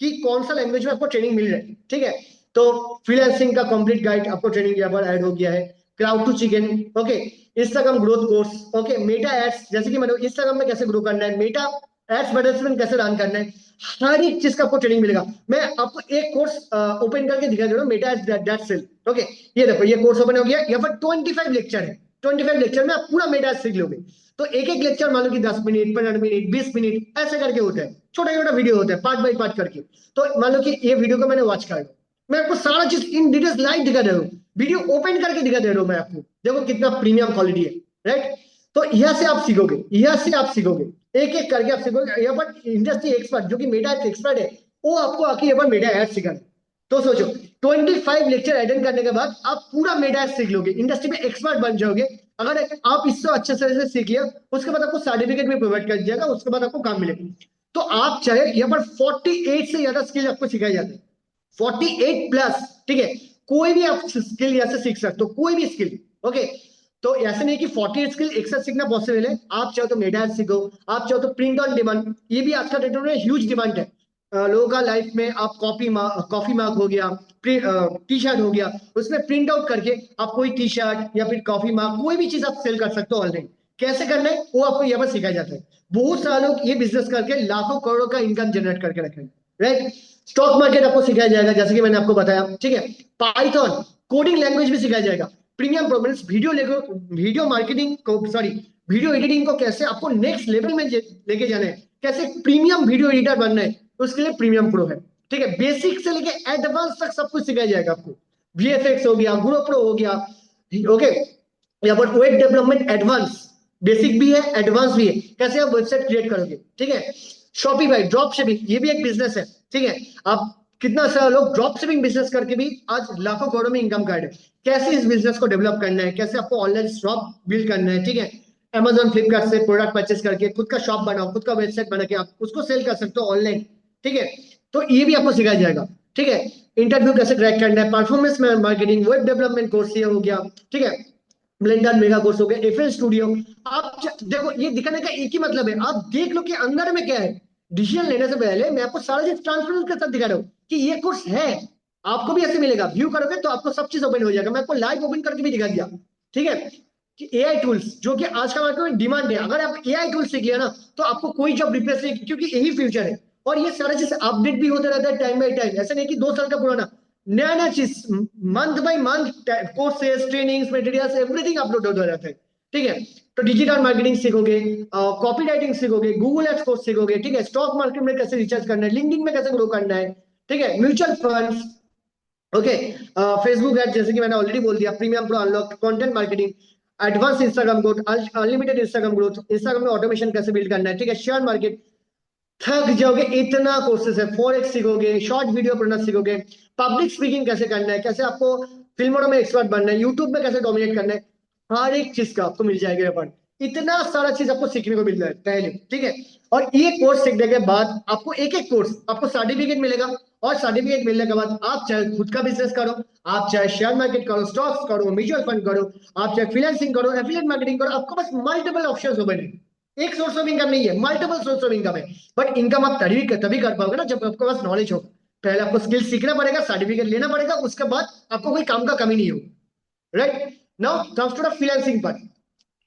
कि कौन सा लैंग्वेज में आपको ट्रेनिंग मिल रहा है। ठीक है, तो फ्रीलांसिंग का कंप्लीट गाइड आपको ट्रेनिंग यहाँ पर ऐड हो गया है। Cloud to chicken, okay, Instagram growth course, okay, Meta ads, जैसे कि मैंने इंस्टाग्राम में कैसे ग्रो करना है, मेटा एड्स एडवर्टाइजमेंट कैसे रन करना है, हर एक चीज का आपको ट्रेनिंग मिलेगा। मैं आपको एक कोर्स ओपन करके दिखा दे रहा हूँ, Meta ads that sell. Okay, ये देखो, ये कोर्स ओपन हो गया, यहाँ पर 25 लेक्चर है। 25 लेक्चर में आप पूरा मेटा एड्स सीख लोगे। तो एक एक लेक्चर मान लो कि 10 मिनट, 15 मिनट, 20 मिनट ऐसे करके होता है, छोटा छोटा वीडियो होता है, पार्ट बाय पार्ट करके। तो मान लो कि ये वीडियो को मैंने वॉच कर, मैं आपको सारा चीज इन डिटेल्स लाइव दिखा दे रहा हूँ, वीडियो ओपन करके दिखा दे रहा हूँ मैं आपको। देखो कितना प्रीमियम क्वालिटी है। राइट, तो यहाँ से आप सीखोगे, यहाँ से आप सीखोगे, एक एक करके आप सीखोगे। यहाँ पर इंडस्ट्री एक्सपर्ट जो कि मेटा एड्स एक्सपर्ट है, वो आपको आके यहाँ पर मेटा एड्स सिखाए। तो सोचो 25 लेक्चर अटेंड करने के बाद आप पूरा मेटा एड्स सीख लोगे, इंडस्ट्री में एक्सपर्ट बन जाओगे। अगर आप इससे अच्छे से सीख लिया, उसके बाद आपको सर्टिफिकेट भी प्रोवाइड कर दिया जाएगा, उसके बाद आपको काम मिलेगा। तो आप चाहे यहाँ पर 48 से ज्यादा स्किल आपको सिखाई जाती है, 48+। ठीक है, कोई भी आप स्किल यहाँ से सीख सकते हो, कोई भी स्किल। ओके, तो ऐसे नहीं कि 48 स्किल एक साथ सीखना पॉसिबल है। आप चाहो तो मेटा एड्स सीखो, आप चाहो तो प्रिंट ऑन डिमांड, ये भी आज का डेट में ह्यूज डिमांड है। लोगों का लाइफ में आप कॉफी मार्क हो गया, टी शर्ट हो गया, उसमें प्रिंट आउट करके आप कोई टी शर्ट या फिर कॉफी मार्क कोई भी चीज आप सेल कर सकते हो ऑनलाइन। कैसे करना है वो आपको यहाँ पर सिखाया जाता है। बहुत सारे लोग ये बिजनेस करके लाखों करोड़ों का इनकम जनरेट करके रखे हैं। राइट, स्टॉक मार्केट आपको सिखाया जाएगा जैसे कि मैंने आपको बताया। ठीक है, पाइथन कोडिंग लैंग्वेज भी सिखाया जाएगा। प्रीमियम प्रोग्राम्स, वीडियो मार्केटिंग को, सॉरी, वीडियो एडिटिंग को कैसे आपको नेक्स्ट लेवल में लेके जाना है, कैसे प्रीमियम वीडियो एडिटर बनना है, उसके लिए प्रीमियम प्रो है। ठीक है, बेसिक से लेके एडवांस तक सब कुछ सिखाया जाएगा आपको। वीएफएक्स हो गया, गुरु प्रो हो गया। ओके, यहाँ पर वेब डेवलपमेंट एडवांस, बेसिक भी है, एडवांस भी है, कैसे आप वेबसाइट क्रिएट करोगे। ठीक है, शॉपिफाई, ड्रॉप शिपिंग, ये भी एक बिजनेस है। ठीक है, आप कितना सारा लोग ड्रॉप शिपिंग बिजनेस करके भी आज लाखों करोड़ों में इनकम कर रहे हैं। कैसे इस बिजनेस को डेवलप करना है, कैसे आपको ऑनलाइन शॉप बिल्ड करना है। ठीक है, Amazon फ्लिपकार्ट से प्रोडक्ट परचेस करके खुद का शॉप बनाओ, खुद का वेबसाइट बना के आप उसको सेल कर सकते हो ऑनलाइन। ठीक है, तो ये भी आपको सिखाया जाएगा। ठीक है, इंटरव्यू कैसे क्रैक करना है, performance marketing, web development course ये हो गया। ठीक है, ब्लेंडर मेगा कोर्स हो गया, एफएल स्टूडियो। आप देखो, ये दिखाने का एक ही मतलब है, आप देख लो कि अंदर में क्या है। डिसीजन लेने से पहले मैं आपको सारा चीज ट्रांसपेरेंट के साथ दिखा रहा हूँ कि ये कोर्स है, आपको भी ऐसे मिलेगा, व्यू करोगे तो आपको सब चीज ओपन हो जाएगा। मैं आपको लाइव ओपन करके भी दिखा दिया, ठीक है, कि एआई टूल्स जो कि आज का मार्केट में डिमांड है, अगर आप एआई टूल्स सीख लिया ना तो आपको कोई जॉब रिप्लेस नहीं, क्योंकि यही फ्यूचर है। और ये सारा चीज अपडेट भी होते रहता है टाइम बाई टाइम, ऐसा नहीं कि 2 साल का पुराना, नया नया चीज month by month courses, trainings, materials, everything upload होता रहता है, ठीक है। तो डिजिटल मार्केटिंग सीखोगे, कॉपी राइटिंग सीखोगे, गूगल एड्स कोर्स सीखोगे, ठीक है, स्टॉक मार्केट में कैसे रिसर्च करना है, लिंक्डइन में कैसे ग्रो करना है, ठीक है, mutual funds, okay, Facebook ad जैसे कि मैंने ऑलरेडी बोल दिया, premium pro unlock, content marketing, advance Instagram growth, unlimited Instagram growth, Instagram में ऑटोमेशन कैसे बिल्ड करना है, ठीक है, शेयर मार्केट, थक जाओगे, इतना कोर्सेस है, फॉरेक्स सीखोगे, शॉर्ट वीडियो बनाना सीखोगे, पब्लिक स्पीकिंग कैसे करना है, कैसे आपको फिल्मों में एक्सपर्ट बनना है, यूट्यूब में कैसे डोमिनेट करना है, हर एक चीज का आपको मिल जाएगा यहाँ पर। इतना सारा चीज आपको सीखने को मिल रहा है पहले, ठीक है। और ये कोर्स सीखने के बाद आपको एक एक कोर्स आपको सर्टिफिकेट मिलेगा, और सर्टिफिकेट मिलने के बाद आप चाहे खुद का बिजनेस करो, आप चाहे शेयर मार्केट करो, स्टॉक्स करो, म्यूचुअल फंड करो, आप चाहे फ्रीलांसिंग करो, एफिलिएट मार्केटिंग करो, आपको बस मल्टीपल ऑप्शंस हो बने। एक सोर्स ऑफ इनकम नहीं है, मल्टीपल सोर्स ऑफ इनकम है। बट इनकम आप तभी कर पाओगे ना जब आपके पास नॉलेज हो। पहले आपको स्किल सीखना पड़ेगा, सर्टिफिकेट लेना पड़ेगा, उसके बाद आपको कोई काम का कमी नहीं हो, right. Now comes to the freelancing part.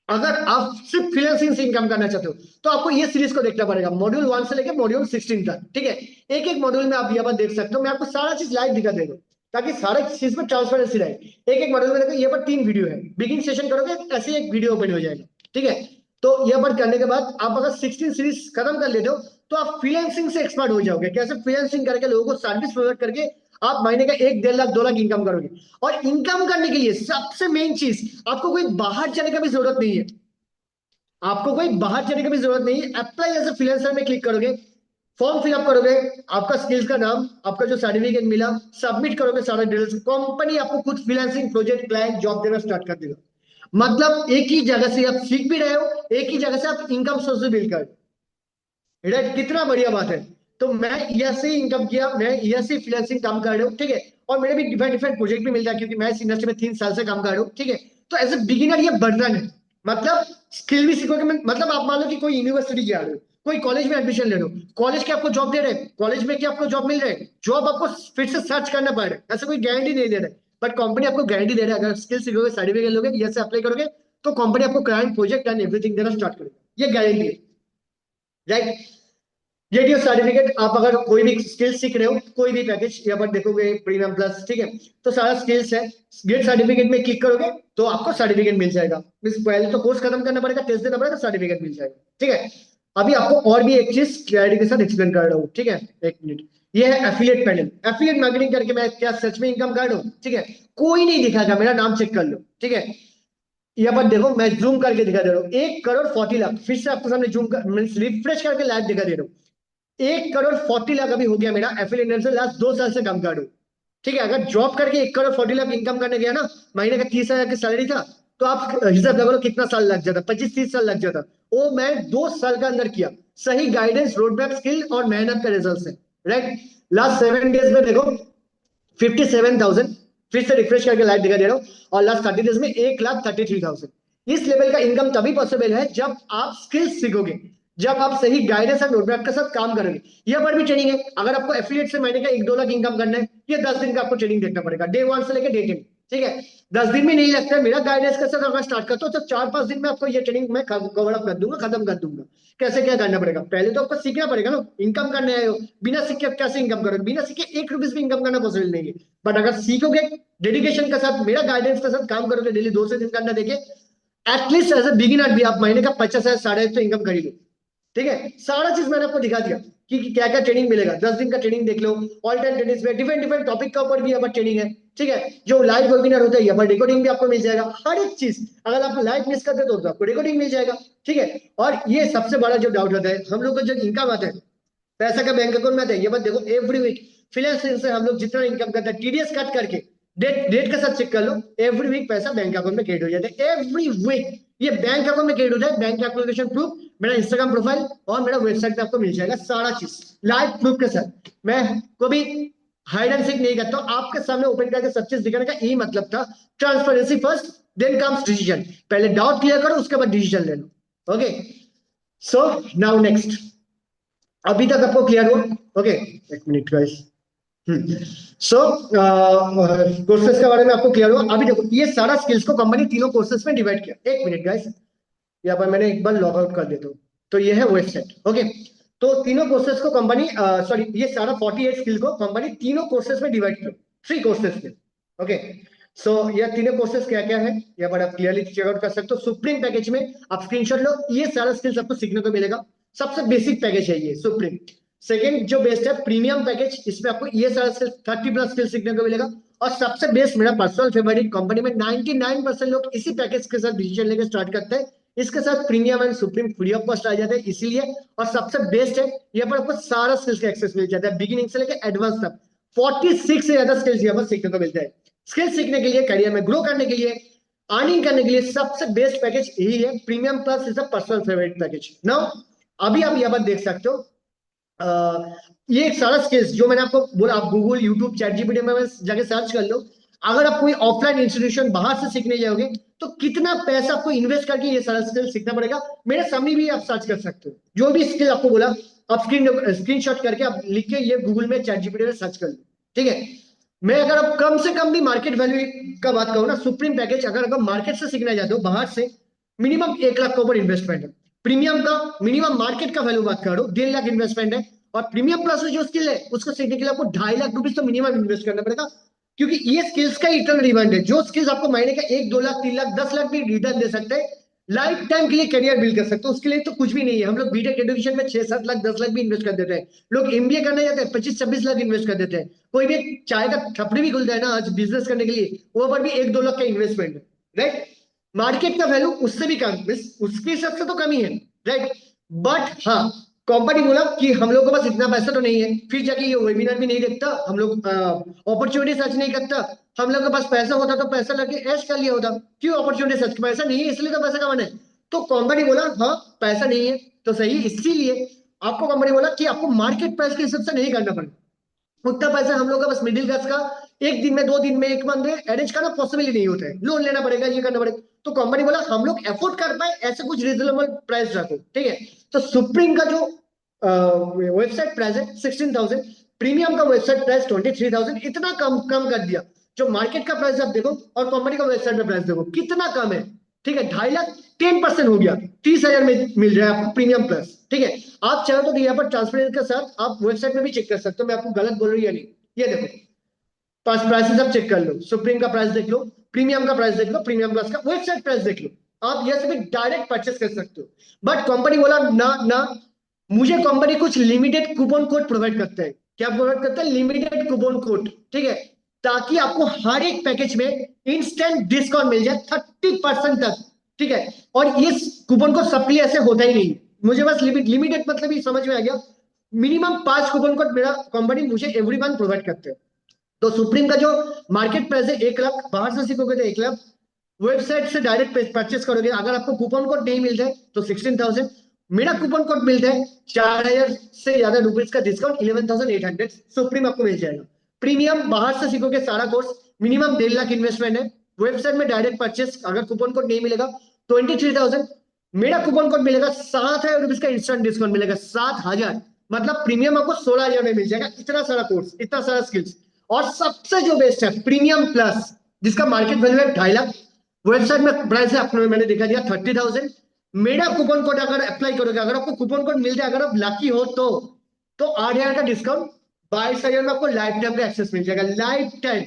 अगर आप सिर्फ फ्रीलांसिंग से इनकम करना चाहते हो तो आपको ये सीरीज को देखना पड़ेगा, मॉड्यूल 1 से लेकर मॉड्यूल 16 तक, ठीक है। एक एक मॉड्यूल में आप यहाँ पर देख सकते हो, मैं आपको सारा चीज लाइव दिखा देगा ताकि सारे चीज में ट्रांसपेरेंसी रहे। एक एक मॉड्यूल में देखो, यहाँ पर 3 वीडियो है, बिगिनिंग सेशन करोगे ऐसे एक वीडियो ओपन हो जाएगा, ठीक है। तो यहाँ पर करने के बाद आप अगर 16 सीरीज खत्म कर लेते हो तो आप फ्रीलांसिंग से एक्सपर्ट हो जाओगे, कैसे फ्रीलांसिंग करके लोगों को सर्विस प्रोवाइड करके आप महीने का 1 1.5 लाख 2 लाख इनकम करोगे। और इनकम करने के लिए सबसे मेन चीज, आपको कोई बाहर जाने का भी जरूरत नहीं है, आपको कोई बाहर जाने की भी जरूरत नहीं है। अप्लाई एज ए फ्रीलांसर में क्लिक करोगे, फॉर्म फिलअप करोगे, आपका स्किल्स का नाम, आपका जो सर्टिफिकेट मिला, सबमिट करोगे सारा डिटेल्स, कंपनी आपको कुछ फ्रीलांसिंग प्रोजेक्ट क्लाइंट जॉब देना स्टार्ट कर देगा। मतलब एक ही जगह से आप सीख भी रहे हो, एक ही जगह से आप इनकम सोर्स भी बिल्ड कर रहे हो, राइट। कितना बढ़िया बात है। तो मैं ऐसे ही इनकम किया, मैं ऐसे फ्रीलांसिंग काम कर रहा हूँ, ठीक है। और मेरे भी डिफरेंट डिफरेंट प्रोजेक्ट भी मिल रहा है, क्योंकि मैं इस इंडस्ट्री में 3 साल से काम कर रहा हूँ, ठीक है। तो एज ए बिगिनर ये बर्डन है, मतलब स्किल भी सीखोगे, मतलब आप मान लो कि कोई यूनिवर्सिटी जा रहे हो, कोई कॉलेज में एडमिशन ले लो, कॉलेज के आपको जॉब दे रहे हैं, कॉलेज में क्या आपको जॉब मिल रहा है, जॉब आपको फिर से सर्च करना पड़ रहा है, ऐसा कोई गारंटी नहीं दे रहा है। बट कंपनी आपको गारंटी दे रहा है, अगर स्किल सीखोगे, सर्टिफिकेट लोगे, ये से अप्लाई करोगे, तो कंपनी आपको क्लाइंट प्रोजेक्ट एंड एवरीथिंग देना स्टार्ट करेगा, ये गारंटी है, राइट। ये सर्टिफिकेट आप अगर कोई भी स्किल सीख रहे हो, कोई भी पैकेज यहाँ पर देखोगे, प्रीमियम प्लस, ठीक है, तो सारा स्किल्स है, गेट सर्टिफिकेट में क्लिक करोगे तो आपको सर्टिफिकेट मिल जाएगा। पहले तो कोर्स खत्म करना पड़ेगा, टेस्ट देना पड़ेगा, सर्टिफिकेट मिल जाएगा, ठीक है। अभी आपको और भी एक चीज क्लैरिटी के साथ एक्सप्लेन कर रहा हूँ, ठीक है, एक मिनट। ये है एफिलिएट पैनल, एफिलिएट मार्केटिंग करके मैं क्या सच में इनकम कर रहा हूँ, ठीक है। कोई नहीं दिखाएगा, मेरा नाम चेक कर लो, ठीक है। यहाँ पर देखो, मैं जूम करके दिखा दे रहा हूँ, 1 करोड़ 40 लाख, फिर से आपके सामने जूम कर रिफ्रेश करके लाइव दिखा दे रहा हूँ। 1 करोड़ 40 लाख अभी हो गया मेरा एफिलिएट से, लास्ट 2 साल से काम कर रहा हूँ, ठीक है। अगर जॉब करके 1 करोड़ 40 लाख इनकम करने गया ना, महीने का 30 हजार की सैलरी था, तो आप हिसाब लगा लो कितना साल लग जाता, 25 30 साल लग जाता। वो मैं 2 साल का अंदर किया, सही गाइडेंस, रोड मैप, स्किल और मेहनत का रिजल्ट है, राइट। लास्ट 7 डेज में देखो 57,000, फिर से रिफ्रेश करके लाइव दिखा दे रहा हूँ, और लास्ट 30 डेज में 1,33,000। इस लेवल का इनकम तभी पॉसिबल है जब आप स्किल्स सीखोगे, जब आप सही गाइडेंस और रोडमैप के साथ काम करोगे। यहाँ पर भी ट्रेनिंग है, अगर आपको एफिलिएट से महीने का 1 2 लाख इनकम करना है, ये 10 दिन का आपको ट्रेनिंग देखना पड़ेगा, डे 1 से लेकर डे 10, ठीक है। 10 दिन में नहीं लगता है, मेरा गाइडेंस के साथ अगर स्टार्ट करता हूँ तो 4 5 दिन में आपको ये ट्रेनिंग मैं कवर अप कर दूंगा, खत्म कर दूंगा। कैसे क्या करना पड़ेगा, पहले तो आपको सीखना पड़ेगा ना, इनकम करने आए हो, बिना सीखे आप कैसे इनकम करोगे, बिना सीखे 1 रुपीज भी इनकम करना पॉसिबल नहीं है। बट अगर सीखोगे, डेडिकेशन के साथ, मेरा गाइडेंस के साथ काम करोगे, डेली 2 से 3 घंटा देके, एटलीस्ट एज ए बिगिनर भी आप महीने का 50 हजार 5.5 तो इनकम कर ही लो, ठीक है। सारा चीज मैंने आपको दिखा दिया कि क्या क्या ट्रेनिंग मिलेगा, 10 दिन का ट्रेनिंग देख लो, ऑल टाइम ट्रेनिंग में डिफरेंट डिफरेंट टॉपिक का ऊपर भी यहाँ पर ट्रेनिंग है, ठीक है। जो लाइव वेबिनार होता है यहाँ पर रिकॉर्डिंग भी आपको मिल जाएगा, हर एक चीज, अगर आप लाइव मिस करते हो तो आपको रिकॉर्डिंग मिल जाएगा, ठीक है। और ये सबसे बड़ा जो डाउट होता है, हम लोग को जो इनकम आता है, पैसा का बैंक अकाउंट में आता है, ये बात देखो, एवरी वीक फ्रीलांसिंग से हम लोग जितना इनकम करते हैं, टीडीएस कट करके, डेट डेट के साथ चेक कर लो, एवरी वीक पैसा बैंक अकाउंट में क्रेडिट हो जाता है, एवरी वीक ये बैंक अकाउंट में क्रेडिट होता है। बैंक एप्लीकेशन प्रूफ, मेरा इंस्टाग्राम प्रोफाइल और मेरा वेबसाइट पे आपको मिल जाएगा, सारा चीज लाइव प्रूफ के साथ। मैं कभी हाइड एंड सीक नहीं करता, आपके सामने ओपन करके सब चीज दिखाने का यही मतलब था। Transparency first, then comes decision, पहले डाउट क्लियर करो, उसके बाद डिसीजन ले लो, ओके। सो नाउ नेक्स्ट, अभी तक आपको क्लियर हुआ, ओके। एक मिनट गाइस, सो कोर्सेज के बारे में आपको क्लियर हुआ। अभी देखो ये सारा स्किल्स को कंपनी तीनों कोर्सेज में डिवाइड किया। एक मिनट गाइस, यहाँ पर मैंने एक बार लॉग आउट कर देता हूँ। तो ये है वेबसाइट, ओके। तो तीनों कोर्सेज को कंपनी, सॉरी, ये सारा 48 स्किल को कंपनी तीनों कोर्सेज में डिवाइड किया, 3 कोर्सेज में, ओके। सो ये तीनों कोर्सेज क्या क्या है यहाँ पर आप क्लियरली चेकआउट कर सकते हो। सुप्रीम पैकेज में आप स्क्रीनशॉट लो, ये सारा स्किल्स आपको सीखने को मिलेगा। सबसे बेसिक पैकेज है ये सुप्रीम। सेकेंड जो बेस्ट है प्रीमियम पैकेज, इसमें आपको ये सारा स्किल्स 30+ स्किल्स सीखने को मिलेगा। और सबसे बेस्ट मेरा पर्सनल फेवरेट, कंपनी में 99% लोग इसी पैकेज के साथ डिसीजन लेकर स्टार्ट करते हैं। इसके साथ premium and supreme free of cost आ जाते हैं इसीलिए। और सबसे बेस्ट है यहाँ पर आपको सारा स्किल्स का एक्सेस मिल जाता है, बिगिनिंग से लेकर एडवांस तक। 46 से ज्यादा स्किल्स यहाँ पर सीखने को मिलता है। स्किल्स सीखने के लिए, करियर में ग्रो करने के लिए, अर्निंग करने के लिए सबसे बेस्ट पैकेज यही है। Premium plus is a personal favourite package. Now अभी आप यहाँ पर देख सकते हो, ये सारा स्किल्स जो मैंने आपको बोला, आप गूगल, यूट्यूब, चैट जीपीटी में जाके सर्च कर लो। अगर आप कोई ऑफलाइन इंस्टीट्यूशन बाहर से सीखने जाओगे तो कितना पैसा आपको इन्वेस्ट करके ये सारा स्किल सीखना पड़ेगा, मेरे सामने भी आप सर्च कर सकते हो। जो भी स्किल आपको बोला आप स्क्रीनशॉट करके आप लिख के ये गूगल में, चैट जीपीटी में सर्च कर लो, ठीक है। मैं अगर आप कम से कम भी मार्केट वैल्यू का बात करूं ना, सुप्रीम पैकेज अगर आप मार्केट से सीखना चाहते हो बाहर से, मिनिमम 1 लाख के ऊपर इन्वेस्टमेंट है। प्रीमियम का मिनिमम मार्केट का वैल्यू बात करो 1.5 लाख इन्वेस्टमेंट है। और प्रीमियम प्लस में जो स्किल है उसको सीखने के लिए आपको 2.5 लाख रुपीज तो मिनिमम इन्वेस्ट करना पड़ेगा। क्योंकि ये स्किल्स का इटर्नल डिमांड है। जो स्किल्स आपको महीने का 1-2 लाख, 3 लाख, 10 लाख भी रिटर्न दे सकते हैं, लाइफ टाइम के लिए करियर बिल्ड कर सकते हो, उसके लिए तो कुछ भी नहीं है। हम लोग बीटेक एजुकेशन में 6-7 लाख, 10 लाख भी इन्वेस्ट कर देते हैं। लोग एमबीए करने जाते हैं 25-26 लाख इन्वेस्ट कर देते हैं। कोई भी चाय का ठपड़ी भी खुलता है ना आज बिजनेस करने के लिए, वो पर भी 1-2 लाख का इन्वेस्टमेंट है, राइट। मार्केट का वैल्यू उससे भी कम, उसके हिसाब से तो कम ही है, राइट। बट हाँ, कंपनी बोला कि हम लोग के पास इतना पैसा तो नहीं है, फिर जाके ये वेबिनार भी नहीं देखता, हम लोग अपॉर्चुनिटी सर्च नहीं करता। हम लोग के पास पैसा होता तो पैसा लगे ऐश कर लिया होता, क्यों अपॉर्चुनिटी सर्च? पैसा नहीं है इसलिए तो पैसा कमाना है। तो कंपनी बोला हाँ पैसा नहीं है तो सही, इसीलिए आपको कंपनी बोला कि आपको मार्केट प्राइस के हिसाब से नहीं करना पड़ेगा। उतना पैसा हम लोग का बस मिडिल क्लास का एक दिन में, 2 दिन में, एक मंथ में अरेंज करना पॉसिबल ही नहीं होता है। लोन लेना पड़ेगा, ये करना पड़ेगा। तो कंपनी बोला हम लोग अफोर्ड कर पाए ऐसे कुछ रीजनेबल प्राइस रखो, ठीक है। तो सुप्रीम का जो वेबसाइट प्राइस है 16,000, प्रीमियम का वेबसाइट प्राइस 23,000, इतना कम कम कर दिया। जो मार्केट का प्राइस आप देखो और कंपनी का वेबसाइट में प्राइस देखो कितना कम है, ठीक है। 2.5 लाख 10% हो गया, 30,000 में मिल रहा है आपको प्रीमियम प्लस, ठीक है। आप चाहो तो यहाँ पर ट्रांसपेरेंस के साथ आप वेबसाइट में भी चेक कर सकते हो, मैं आपको गलत बोल रही हूँ या नहीं। ये देखो पास प्राइसेस आप चेक कर लो, सुप्रीम का प्राइस देख लो, प्रीमियम का प्राइस देख लो, प्रीमियम प्लस का वेबसाइट प्राइस देख लो। आप ये सभी डायरेक्ट परचेस कर सकते हो। बट कंपनी बोला ना ना, मुझे कंपनी कुछ लिमिटेड कूपन कोड प्रोवाइड करता है। क्या प्रोवाइड करता है? लिमिटेड कूपन कोड, ठीक है। ताकि आपको हर एक पैकेज में इंस्टेंट डिस्काउंट मिल जाए 30% तक, ठीक है। और इस कूपन कोड सबके लिए ऐसे होता ही नहीं, मुझे बस लिमिटेड मतलब ही समझ में आ गया। मिनिमम 5 कूपन कोड मेरा कंपनी मुझे एवरी मंथ प्रोवाइड करते हैं। तो सुप्रीम का जो मार्केट प्राइस है 1 लाख, बाहर से सीखोगे तो 1 लाख, वेबसाइट से डायरेक्ट परचेस करोगे अगर आपको कूपन कोड नहीं मिलता है तो 16,000। मेरा कूपन कोड मिलता है 4,000 से ज्यादा रुपीज का डिस्काउंट, 11,800 सुप्रीम आपको मिल जाएगा। प्रीमियम बाहर से सीखोगे सारा कोर्स, मिनिमम 1.5 लाख इन्वेस्टमेंट है। वेबसाइट में डायरेक्ट परचेस अगर कूपन कोड नहीं मिलेगा 23,000। मेरा कूपन कोड मिलेगा 7,000 रुपीज का इंस्टेंट डिस्काउंट मिलेगा, 7,000। मतलब प्रीमियम आपको 16,000 में मिल जाएगा। इतना सारा कोर्स, इतना सारा स्किल्स। और सबसे जो बेस्ट है प्रीमियम प्लस, जिसका मार्केट वैल्यू है 2.5 लाख, वेबसाइट में प्राइस है आपने मैंने देखा दिया 30,000। मेरा कूपन कोड अगर अप्लाई करोगे, अगर आपको कूपन कोड मिल जाए, अगर आप लकी हो तो 8,000 का डिस्काउंट, 22,000 में आपको लाइफ टाइम का एक्सेस मिल जाएगा, लाइफ टाइम।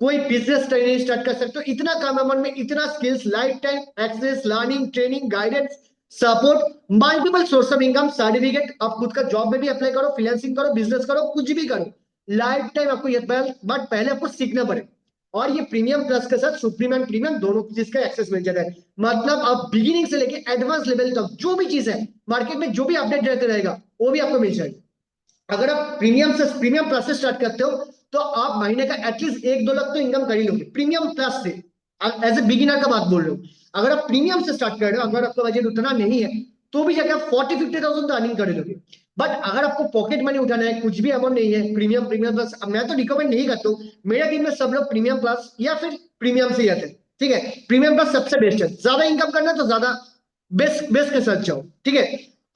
कोई बिजनेस ट्रेनिंग स्टार्ट कर सकते हो इतना कम अमाउंट में, इतना skills, lifetime access, learning, training, guidance, support, multiple source of income, certificate. आप खुद का जॉब में भी अप्लाई करो, फ्रीलांसिंग करो, बिजनेस करो, कुछ भी करो, लाइफ टाइम आपको ये, बट पहले आपको सीखना पड़ेगा। और ये प्रीमियम प्लस के साथ सुप्रीम एंड प्रीमियम दोनों चीज का एक्सेस मिल जाता है। मतलब आप बिगिनिंग से लेके एडवांस लेवल तक जो भी चीज है मार्केट में, जो भी अपडेट रहते रहेगा वो भी आपको मिल जाएगा। अगर आप प्रीमियम प्लस से स्टार्ट करते हो तो आप महीने का एटलीस्ट 1-2 लाख तो इनकम कर ही लोगे प्रीमियम प्लस से। एज ए बिगिनर का बात बोल रहे हो। अगर आप प्रीमियम से स्टार्ट कर रहे हो, अगर आपका बजट उतना नहीं है तो भी जाकर 40-50,000 तो अर्निंग कर लोगे। बट अगर आपको पॉकेट मनी उठाना है, कुछ भी अमाउंट नहीं है, प्रीमियम प्रीमियम प्लस मैं तो रिकमेंड नहीं करता हूँ। मेरे टीम में सब लोग प्रीमियम प्लस या फिर प्रीमियम से ही आते हैं, ठीक है। प्रीमियम प्लस सबसे बेस्ट है। ज्यादा इनकम करना है तो ज्यादा बेस्ट बेस्ट के साथ जाओ, ठीक है।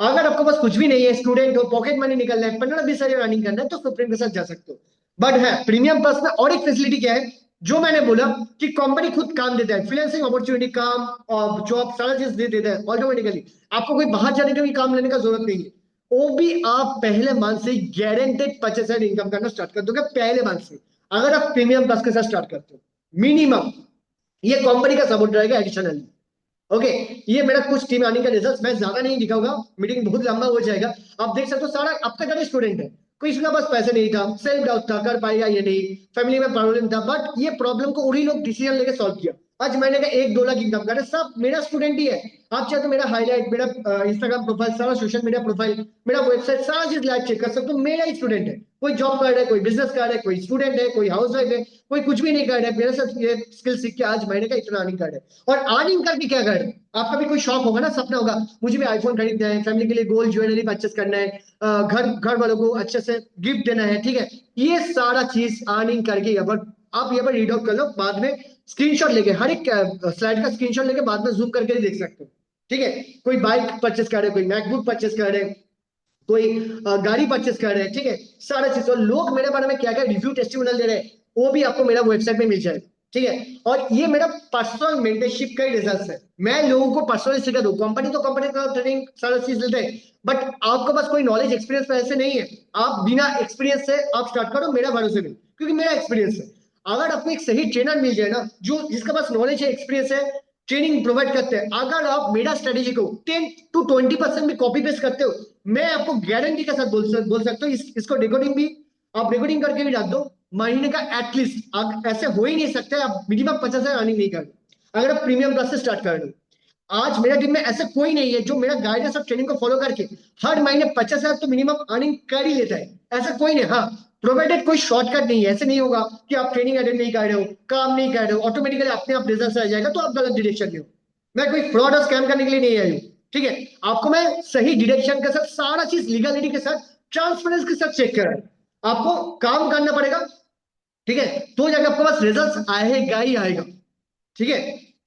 अगर आपको बस कुछ भी नहीं है, स्टूडेंट हो, पॉकेट मनी निकलना है, 15-20 हजार अर्निंग करना है तो सुप्रीम के साथ जा सकते हो। बट है प्रीमियम प्लस में और एक फैसिलिटी क्या है, जो मैंने बोला कि कंपनी खुद काम देता है, फ्रीलांसिंग अपॉर्चुनिटी, काम और जॉब सारा चीज दे देता है ऑटोमेटिकली। आपको कोई बाहर जाने का भी काम लेने का जरूरत नहीं है। वो भी आप पहले मंथ से गारंटेड 50,000 इनकम करना स्टार्ट कर दोगे पहले मंथ से, अगर आप प्रीमियम प्लस के साथ स्टार्ट करते हो मिनिमम। ये कंपनी का सपोर्ट रहेगा एडिशनली। ओके, ये मेरा कुछ टीम अर्निंग का रिजल्ट, मैं ज्यादा नहीं दिखाऊंगा, मीटिंग बहुत लंबा हो जाएगा। आप देख सकते हो सारा आपका जरा स्टूडेंट है, कोई इसका बस पैसे नहीं था, सेल्फ डाउट था कर पाएगा ये नहीं, फैमिली में प्रॉब्लम था, बट ये प्रॉब्लम को उन्हीं लोग डिसीजन लेके सॉल्व किया। आज महीने का 1-2 लाख इनकम कर रहे, सब मेरा स्टूडेंट ही है। आप चाहे तो मेरा हाईलाइट, मेरा इंस्टाग्राम प्रोफाइल, सारा सोशल मीडिया प्रोफाइल, मेरा वेबसाइट, सारा चीज लाइव चेक कर सकते हो, मेरा ही स्टूडेंट है। कोई जॉब कर रहा है, कोई बिजनेस कर रहा है, कोई स्टूडेंट है, कोई हाउस वाइफ है, कोई कुछ भी नहीं कर रहा है, मेरे साथ ये स्किल सीख के आज महीने का इतना अर्निंग कर रहे हैं। और अर्निंग करके क्या कर रहे हैं, आपका भी कोई शौक होगा ना, सपना होगा मुझे भी आईफोन खरीदना है, फैमिली के लिए गोल्ड ज्वेलरी परचेस करना है, घर घर वालों को अच्छे से गिफ्ट देना है, ठीक है। ये सारा चीज अर्निंग करके यहाँ पर आप यहाँ पर रीड आउट कर लो, बाद में स्क्रीनशॉट लेके हर एक स्लाइड का स्क्रीनशॉट लेके बाद में जूम करके भी देख सकते हो, ठीक है। कोई बाइक परचेस कर रहे हैं, कोई मैकबुक परचेस कर रहे हैं, कोई गाड़ी परचेस कर रहे हैं, ठीक है। सारा चीज, और लोग मेरे बारे में क्या क्या रिव्यू टेस्टिमोनियल दे रहे हैं, वो भी आपको मेरा वेबसाइट पे मिल जाएगा, ठीक है। और ये मेरा पर्सनल मेंटरशिप का ही रिजल्ट है, मैं लोगों को पर्सनली सिखा दूं। कंपनी तो कंपनी का ट्रेनिंग सारा चीज देते हैं, बट आपके पास कोई नॉलेज एक्सपीरियंस ऐसे नहीं है, आप बिना एक्सपीरियंस से आप स्टार्ट करो मेरा भरोसे में, क्योंकि मेरा एक्सपीरियंस है। अगर आपको एक सही ट्रेनर मिल जाए ना, जो जिसके पास नॉलेज है, एक्सपीरियंस है, ट्रेनिंग प्रोवाइड करते हैं, अगर आप मेरा स्ट्रेटेजी को 10 to 20% भी कॉपी पेस्ट करते हो, मैं आपको गारंटी के साथ बोल सकता हूँ, इसको रिकॉर्डिंग भी आप रिकॉर्डिंग करके भी डाल दो, महीने का एटलीस्ट ऐसे हो ही नहीं सकता है आप मिनिमम 50,000 अर्निंग नहीं कर, अगर आप प्रीमियम क्लास से स्टार्ट कर लो। आज मेरा टीम में ऐसे कोई नहीं है जो मेरा गाइडेंस और ट्रेनिंग को फॉलो करके हर महीने 50,000 तो मिनिमम अर्निंग कर ही लेता है, ऐसा कोई नहीं। हाँ, प्रोवाइडेड कोई शॉर्टकट नहीं है, ऐसे नहीं होगा कि आप ट्रेनिंग अटेंड नहीं कर रहे हो, काम नहीं कर रहे हो, ऑटोमेटिकली अपने आप रिजल्ट आ जाएगा, तो आप गलत डायरेक्शन में हो। मैं कोई फ्रॉड और स्कैम करने के लिए नहीं आई हूँ, ठीक है। आपको मैं सही डायरेक्शन के साथ सारा चीज लीगलिटी के साथ ट्रांसपेरेंस के साथ चेक कर रहा हूं, आपको काम करना पड़ेगा, ठीक है, तो जाकर आपके पास रिजल्ट आएगा ही आएगा, ठीक है।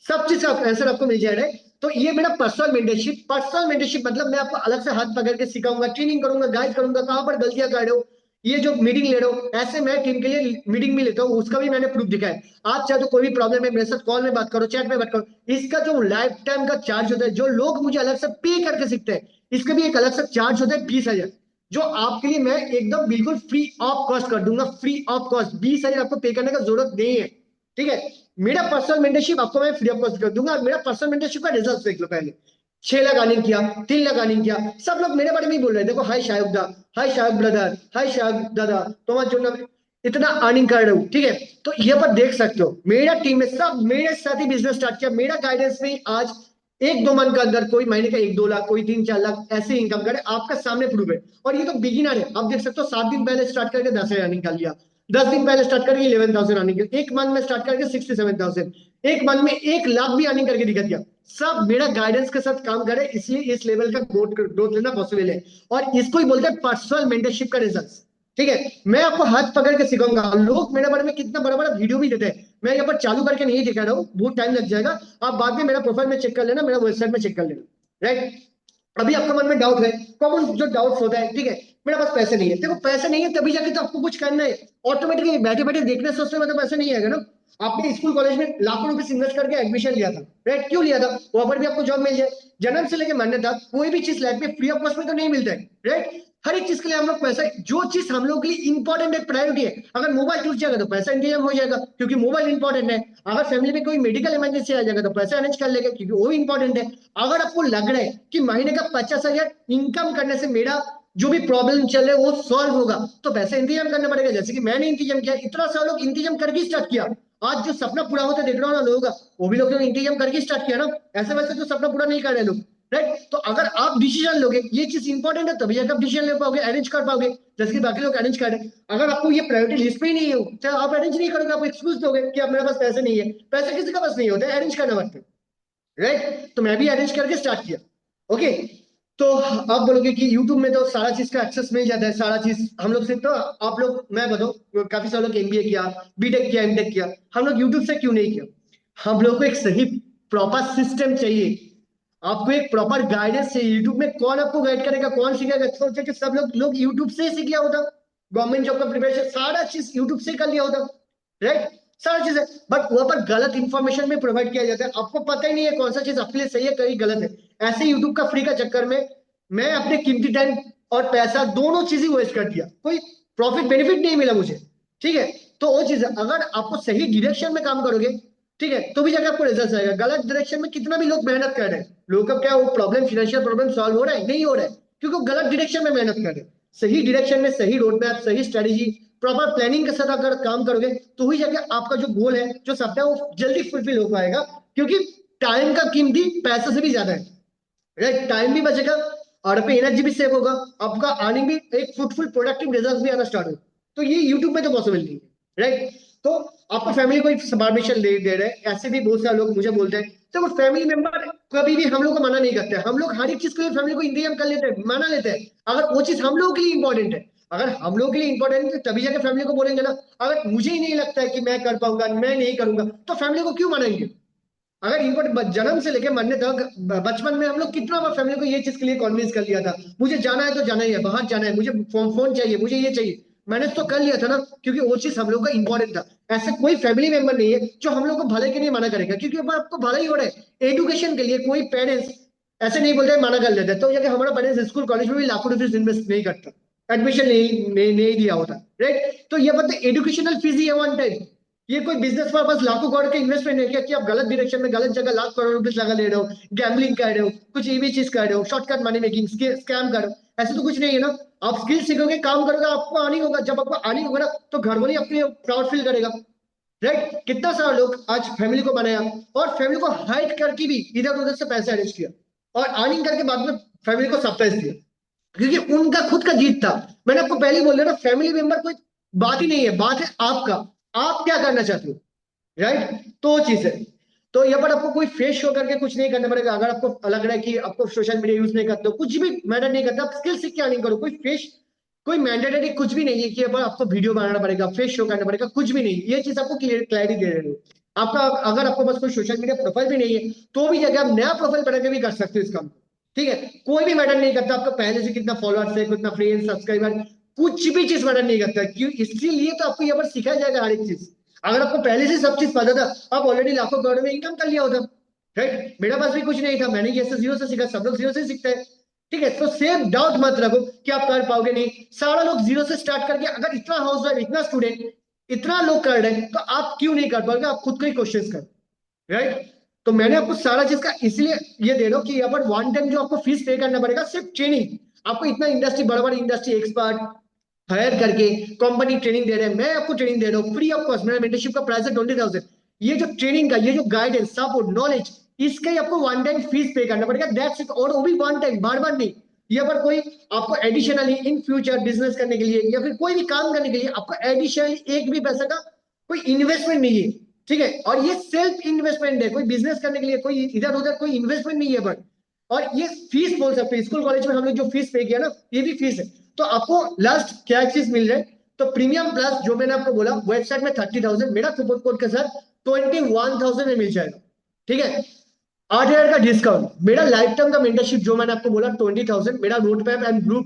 सब चीज का आंसर आपको मिल जाएगा। तो ये मेरा पर्सनल मेंटरशिप मतलब मैं आपको अलग से हाथ पकड़ के सिखाऊंगा, ट्रेनिंग करूंगा, गाइड करूंगा, कहां पर गलतियां कर रहे हो, ये जो मीटिंग ले रहे हो, ऐसे मैं टीम के लिए मीटिंग भी लेता हूँ, उसका भी मैंने प्रूफ दिखा है। आप चाहे तो कोई भी प्रॉब्लम है मेरे साथ कॉल में बात करो, चैट में बात करो, इसका जो लाइफ टाइम का चार्ज होता है, जो लोग मुझे अलग से पे करके सीखते हैं, इसका भी एक अलग से चार्ज होता है 20,000, जो आपके लिए मैं एकदम बिल्कुल फ्री ऑफ कॉस्ट कर दूंगा, फ्री ऑफ कॉस्ट 20,000 आपको पे करने का जरूरत नहीं है, ठीक है। मेरा पर्सनल मेंटरशिप आपको मैं फ्री ऑफ कॉस्ट कर दूंगा। मेरा पर्सनल मेंटरशिप का रिजल्ट देख लो पहले, 6 लाख अर्निंग किया, 3 लाख अर्निंग किया, सब लोग मेरे बारे में ही बोल रहे हैं, देखो हाय शाहब दा, हाय शाहब ब्रदर, हाय शाहब दादा, तुम्हारा जो इतना अर्निंग कर रहे हो, ठीक है। तो ये पर देख सकते हो मेरा टीम में सब मेरे साथ ही बिजनेस स्टार्ट किया, मेरा गाइडेंस में आज 1-2 मंथ के अंदर कोई महीने का 1-2 लाख, कोई 3-4 लाख ऐसे इनकम करे, आपका सामने प्रूफ है। और ये तो बिगिनर है, आप देख सकते हो 7 दिन पहले स्टार्ट करके 10,000 अर्निंग कर लिया, 10 दिन पहले स्टार्ट करके 11,000 अर्निंग किया, एक मंथ में स्टार्ट करके 67,000, एक मंथ में 1 लाख भी अर्निंग करके दिखा दिया। सब मेरा गाइडेंस के साथ काम करे, इसलिए इस लेवल का ग्रोथ लेना पॉसिबल है, और इसको ही बोलते हैं पर्सनल मेंटरशिप का रिजल्ट, ठीक है। मैं आपको हाथ पकड़ के सिखाऊंगा, लोग मेरे बारे में कितना बड़ा बड़ा वीडियो भी देते हैं, मैं यहाँ पर चालू करके नहीं दिखा रहा हूँ, बहुत टाइम लग जाएगा, आप बाद में मेरा प्रोफाइल में चेक कर लेना, मेरा वेबसाइट में चेक कर लेना, राइट। अभी आपके मन में डाउट है, कॉमन जो डाउट्स होता है, ठीक है, मेरे पास पैसे नहीं है, देखो पैसे नहीं है तभी जाके तो आपको कुछ करना है, ऑटोमेटिकली बैठे बैठे देखने सोचने में तो पैसे नहीं आएगा ना। आपने स्कूल कॉलेज में लाखों रुपए इन्वेस्ट करके एडमिशन लिया था, राइट, क्यों लिया था, वहां पर भी आपको जॉब मिल जाए, जन्म से लेके मरने तक कोई भी चीज लाइफ में फ्री ऑफ कॉस्ट में तो नहीं मिलता है, राइट। हर एक चीज के लिए हम लोग पैसा, जो चीज हम लोग के लिए इंपॉर्टेंट है, प्रायोरिटी है, अगर मोबाइल टूट जाएगा तो पैसा इंतजाम हो जाएगा क्योंकि मोबाइल इंपॉर्टेंट है, अगर फैमिली में कोई मेडिकल इमरजेंसी आ जाएगा तो पैसा अरेंज कर लेगा क्योंकि वो इंपॉर्टेंट है। अगर आपको लग रहा है कि महीने का 50,000 इनकम करने से मेरा जो भी प्रॉब्लम चल रहा है वो सॉल्व होगा, तो पैसा इंतजाम करना पड़ेगा, जैसे कि मैंने इंतजाम किया, इतना सा लोग इंतजाम करके स्टार्ट किया। आज जो सपना पूरा होता देख रहा हो ना लोगों का, वो भी लोग इंतजाम करके स्टार्ट किया ना, ऐसे वैसे तो सपना पूरा नहीं कर रहे लोग, राइट। तो अगर आप डिसीजन लोगे, ये चीज इंपॉर्टेंट है, तभी आप डिसीजन ले पाओगे, अरेंज कर पाओगे, जैसे कि बाकी लोग अरेंज कर रहे हैं। अगर आपको ये प्रायोरिटी लिस्ट पे ही नहीं है तो आप अरेंज नहीं करोगे, आप एक्सक्यूज दोगे कि आप मेरे पास पैसे नहीं है, पैसे किसी का पास नहीं होता है, अरेंज करना पड़ता है, राइट। तो मैं भी अरेंज करके स्टार्ट किया, ओके। तो आप बोलोगे कि YouTube में तो सारा चीज का एक्सेस मिल जाता है, सारा चीज हम लोग से, तो आप लोग, मैं बताऊं, काफी सारे लोग MBA किया, बीटेक किया, एमटेक किया, हम लोग यूट्यूब से क्यों नहीं किया। हम लोग को एक सही प्रॉपर सिस्टम चाहिए, आपको एक प्रॉपर गाइडेंस चाहिए। यूट्यूब में कौन आपको गाइड करेगा, कौन सिखाएगा, सोचे कि सब लोग यूट्यूब से ही सीख लिया होता, गवर्नमेंट जॉब का प्रिपरेशन, सारा चीज यूट्यूब से कर लिया होता, राइट? सारा चीज है, बट वहां पर गलत इंफॉर्मेशन भी प्रोवाइड किया जाता है, आपको पता ही नहीं है कौन सा चीज आपके लिए सही है, कहीं गलत है। ऐसे यूट्यूब का फ्री का चक्कर में मैं अपने कीमती टाइम और पैसा दोनों चीज ही वेस्ट कर दिया, कोई प्रॉफिट बेनिफिट नहीं मिला मुझे। ठीक है, तो वो चीज है, अगर आपको सही डायरेक्शन में काम करोगे, ठीक है, तो भी जाके आपको रिजल्ट आएगा। गलत डायरेक्शन में कितना भी लोग मेहनत कर रहे हैं, लोगों का क्या वो प्रॉब्लम, फाइनेंशियल प्रॉब्लम सॉल्व हो रहा है? नहीं हो रहा है, क्योंकि वो गलत डायरेक्शन में मेहनत कर रहे हैं। सही डायरेक्शन में सही रोड मैप, सही स्ट्रेटेजी, प्रॉपर प्लानिंग के साथ अगर काम करोगे, तो ही जाके आपका जो गोल है, जो सपना है, वो जल्दी फुलफिल हो पाएगा। क्योंकि टाइम का कीमती पैसे से भी ज्यादा है, राइट? टाइम भी बचेगा और पे एनर्जी भी सेव होगा, आपका अर्निंग भी एक फ्रूटफुल प्रोडक्टिव रिजल्ट भी आना स्टार्ट हो। तो ये यूट्यूब में तो पॉसिबल नहीं है, राइट? तो आपको फैमिली को परमिशन दे रहे हैं, ऐसे भी बहुत सारे लोग मुझे बोलते हैं, तो फैमिली मेंबर कभी भी हम लोग को मना नहीं करते, हम लोग हर एक चीज के लिए फैमिली को इंतजाम कर लेते हैं, माना लेते हैं, अगर वो चीज हम लोगों के लिए इंपॉर्टेंट है। अगर हम लोग के लिए इंपॉर्टेंट है तभी जाके फैमिली को बोलेंगे ना। अगर मुझे ही नहीं लगता है कि मैं कर पाऊंगा, मैं नहीं करूंगा, तो फैमिली को क्यों मनाएंगे? अगर इनको जन्म से लेके मरने तक, बचपन में हम लोग कितना बार फैमिली को ये चीज के लिए कन्विंस कर लिया था, मुझे जाना है तो जाना ही है, बाहर जाना है, मुझे फोन चाहिए, मुझे ये चाहिए, मैंने तो कर लिया था ना, क्योंकि वो चीज हम लोग का इंपॉर्टेंट था। ऐसे कोई फैमिली मेंबर नहीं है जो हम लोग को भले के लिए मना करेगा, क्योंकि अब आपको भला ही हो रहा है। एजुकेशन के लिए कोई पेरेंट्स ऐसे नहीं बोलते मना कर लेते, तो जाके हमारा पेरेंट्स स्कूल कॉलेज में भी लाखों रुपीज इन्वेस्ट नहीं करता, एडमिशन नहीं दिया होता, राइट? तो ये मतलब एजुकेशनल फीस ही है वन टाइम। ये कोई बिजनेस पर्पस लाखों करोड़ के इन्वेस्टमेंट है क्या, कि आप गलत डायरेक्शन में गलत जगह लाख करोड़ रुपए लगा ले रहे हो, गैम्बलिंग कर रहे हो, कुछ ये भी चीज कर रहे हो, शॉर्टकट मनी मेकिंग, स्कैम कर रहे हो? ऐसे तो कुछ नहीं है ना। आप स्किल सीखोगे, काम करोगे, आपको अर्निंग होगा, जब आपको अर्निंग होगा ना, तो घर वाले अपने प्राउड फील करेगा, राइट? कितना सारा लोग आज फैमिली को बनाया और फैमिली को हाइड करके भी इधर उधर से पैसे अरेंज किया, और अर्निंग करके बाद में फैमिली को सरप्राइज दिया, क्योंकि उनका खुद का जीत था। मैंने आपको पहले ही बोल दिया ना, फैमिली मेंबर कोई बात ही नहीं है, बात है आपका, आप क्या करना चाहते हो, राइट? तो वो चीज है। तो यहाँ पर आपको कोई फेस शो करके कुछ नहीं करना पड़ेगा। अगर आपको लग रहा है कि आपको सोशल मीडिया यूज नहीं करते हो, कुछ भी मैटर नहीं करता, आप स्किल सीख के अर्निंग करो, कोई फेस, कोई मैंडेटरी कुछ भी नहीं है कि अब आपको वीडियो बनाना पड़ेगा, फेस शो करना पड़ेगा, कुछ भी नहीं। ये चीज आपको क्लैरिटी दे रहे हो। आपका अगर आपको बस कोई सोशल मीडिया प्रोफाइल भी नहीं है, तो भी जगह आप नया प्रोफाइल बना के भी कर सकते हो इस काम को, ठीक है? कोई भी मैटर नहीं करता आपका पहले से कितना फॉलोअर्स है, कितना फ्रेंड सब्सक्राइबर, कुछ भी चीज मैटर नहीं करता। क्यों? इसीलिए तो आपको यहाँ पर सिखाया जाएगा हर एक चीज। अगर आपको पहले से सब चीज पता था, आप ऑलरेडी लाखों करोड़ में इनकम कर लिया होता, राइट? मेरे पास भी कुछ नहीं था, मैंने ये जीरो से सीखा, सब लोग जीरो से सीखते हैं, ठीक है? तो सेम डाउट मत रखो कि आप कर पाओगे नहीं। सारा लोग जीरो से स्टार्ट करके, अगर इतना हाउस वाइफ, इतना स्टूडेंट, इतना लोग कर रहे हैं, तो आप क्यों नहीं कर पाओगे? आप खुद को ही क्वेश्चन कर, राइट? तो मैंने आपको सारा चीज का इसलिए ये दे रहा हूँ कि यहाँ पर वन टाइम जो आपको फीस पे करना पड़ेगा, सिर्फ ट्रेनिंग। आपको इतना इंडस्ट्री, बड़ा बड़ा इंडस्ट्री एक्सपर्ट हायर करके कंपनी ट्रेनिंग दे रहे हैं, मैं आपको ट्रेनिंग दे रहा हूँ फ्री ऑफ कॉस्ट। मेरा मेंटरशिप का प्राइस है 20,000। ये जो ट्रेनिंग का, ये जो गाइडेंस, सपोर्ट, नॉलेज, इसका ही आपको वन टाइम फीस पे करना पड़ेगा, दैट्स इट। और वो भी वन टाइम, बार बार नहीं। यहाँ पर कोई आपको एडिशनली इन फ्यूचर बिजनेस करने के लिए या फिर कोई भी काम करने के लिए आपको एडिशनली एक भी पैसा का कोई इन्वेस्टमेंट नहीं है, ठीक है? और ये सेल्फ इन्वेस्टमेंट है, कोई बिजनेस करने के लिए कोई इधर उधर कोई इन्वेस्टमेंट नहीं है। बट और ये फीस बोल सकते हैं, स्कूल कॉलेज में हम लोग जो फीस पे किया ना, ये भी फीस है। तो आपको लास्ट क्या चीज मिल रहा है? तो प्रीमियम प्लस जो मैंने आपको बोला, वेबसाइट में 30,000, मेरा कूपन कोड के साथ 21,000 में मिल जाएगा, ठीक है? 8,000 का डिस्काउंट, मेरा लाइफ टाइम का मेंटरशिप जो मैंने आपको बोला 20,000, मेरा रोड मैप एंड ब्लू,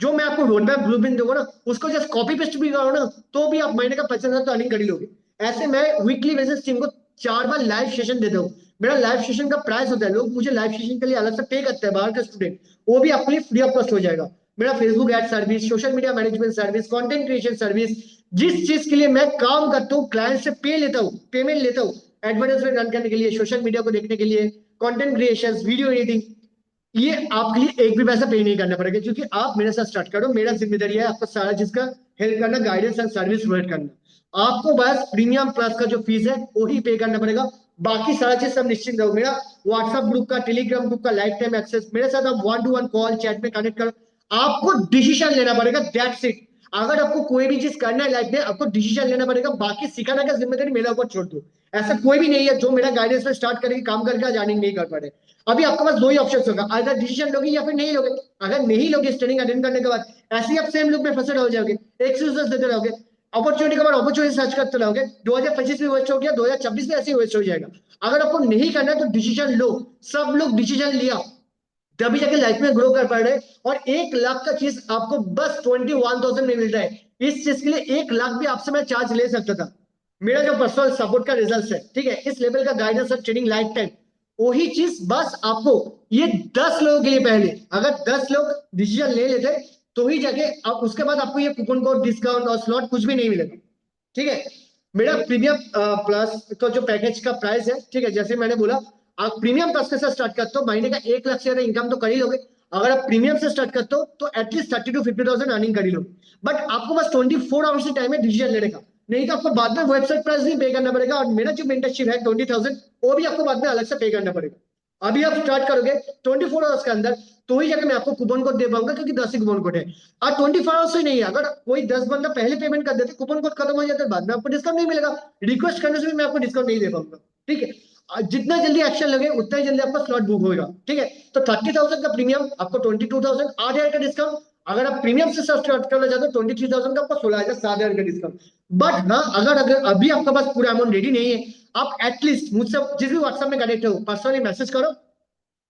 जो मैं आपको रोड मैप ब्लू दूंगा ना, उसको जस्ट कॉपी पेस्ट भी करो ना, तो भी आप महीने का 50,000 तो अर्निंग कर ही लोगे। ऐसे मैं वीकली बेसिस टीम को 4 बार लाइव सेशन देता हूँ। मेरा लाइव सेशन का प्राइस होता है, लोग मुझे लाइव सेशन के लिए अलग से पे करते हैं, बाहर के स्टूडेंट, वो भी आपके लिए फ्री ऑफ कॉस्ट हो जाएगा। मेरा Facebook ad service, social media management service, content creation service, जिस चीज के लिए मैं काम करता हूँ, क्लाइंट से पेमेंट लेता हूँ, एडवर्टाइजमेंट रन करने के लिए, सोशल मीडिया को देखने के लिए, कंटेंट क्रिएशन, वीडियो एडिटिंग, ये आपके लिए एक भी पैसा पे नहीं करना पड़ेगा, क्योंकि आप मेरे साथ स्टार्ट करो। मेरा जिम्मेदारी है आपको सारा चीज का हेल्प करना, गाइडेंस एंड सर्विस प्रोवाइड करना। आपको बस प्रीमियम प्लस का जो फीस है वही पे करना पड़ेगा, बाकी सारा चीज सब निश्चिंत रहो। मेरा व्हाट्सएप ग्रुप का, टेलीग्राम ग्रुप का लाइफ टाइम एक्सेस, मेरे साथ आप 1-to-1 कॉल चैट में कनेक्ट करो। आपको डिसीजन लेना पड़ेगा, दैट्स इट। अगर आपको कोई भी चीज करना है लाइफ में, आपको डिसीजन लेना पड़ेगा, बाकी सिखाने का जिम्मेदारी मेरे ऊपर छोड़ दो। ऐसा कोई भी नहीं है जो मेरा गाइडेंस में स्टार्ट करके काम करके आज अर्निंग नहीं कर पा रहे। अभी आपके पास दो ही ऑप्शन होगा, अगर डिसीजन लोगे या फिर नहीं लोगे। अगर नहीं लोगे इस ट्रेनिंग अटेंड करने के बाद, ऐसे ही आप सेम लूप में फंसे रह जाओगे, एक्सक्यूजेस देते रहोगे, अपॉर्चुनिटी के बाद अपॉर्चुनिटी सर्च करते रहोगे, 2025 भी वेस्ट हो गया, 2026 भी ऐसे ही वेस्ट हो जाएगा। अगर आपको नहीं करना है तो डिसीजन लो। सब लोग डिसीजन लिया तभी जाके लाइफ में ग्रो कर पा रहे हैं, और 1 लाख का चीज आपको बस 21,000 में मिल रहा है। इस चीज के लिए 1 लाख भी आपसे मैं चार्ज ले सकता था। मेरा जो पर्सनल सपोर्ट का रिजल्ट है, ठीक है, इस लेवल का गाइडेंस और ट्रेनिंग लाइफ टाइम, वही चीज बस आपको ये 10 लोगों के लिए, पहले अगर 10 लोग डिसीजन ले लेते तो ही जाके अब उसके बाद आपको ये कूपन कोड, डिस्काउंट और स्लॉट कुछ भी नहीं मिलेगा। ठीक है, मेरा प्रीमियम प्लस का जो पैकेज का प्राइस है, ठीक है, जैसे मैंने बोला, आप प्रीमियम प्लस के साथ स्टार्ट करते हो, महीने का 1 लाख से ज्यादा इनकम तो कर ही लोगे। अगर आप प्रीमियम से स्टार्ट करते हो तो एटलीस्ट 30 to 50,000 अर्निंग कर ही लोगे। बट आपको बस 24 आवर्स टाइम है डिसीजन लेने का, नहीं तो आपको बाद में वेबसाइट प्राइस भी पे करना पड़ेगा, और मेरा जो मेंटरशिप है 20,000, वो भी आपको बाद में अलग से पे करना पड़ेगा। अभी आप स्टार्ट करोगे 24 आवर्स के अंदर, तो ही जाकर मैं आपको कूपन कोड दे पाऊंगा, क्योंकि 10 ही कूपन कोड है। और 24 आवर्स ही नहीं है, अगर कोई 10 बंदा पहले पेमेंट कर देते, कूपन कोड खत्म हो जाता है, बाद में आपको डिस्काउंट नहीं मिलेगा। रिक्वेस्ट करने से भी मैं आपको डिस्काउंट नहीं दे पाऊंगा। ठीक है, जितना जल्दी एक्शन लगे उतना ही जल्दी आपका स्लॉट बुक होगा। ठीक है, तो 30,000 का प्रीमियम, आपको 22,000, 8,000 का डिस्काउंट। अगर आप प्रीमियम से स्टार्ट करना चाहते हो 23,000 का, आपको 16,000, 7,000 का डिस्काउंट। बट हाँ, अगर अगर अभी आपका पास पूरा अमाउंट रेडी नहीं है, आप एटलीस्ट मुझसे जिस भी व्हाट्सएप में कनेक्ट हो पर्सनली मैसेज करो,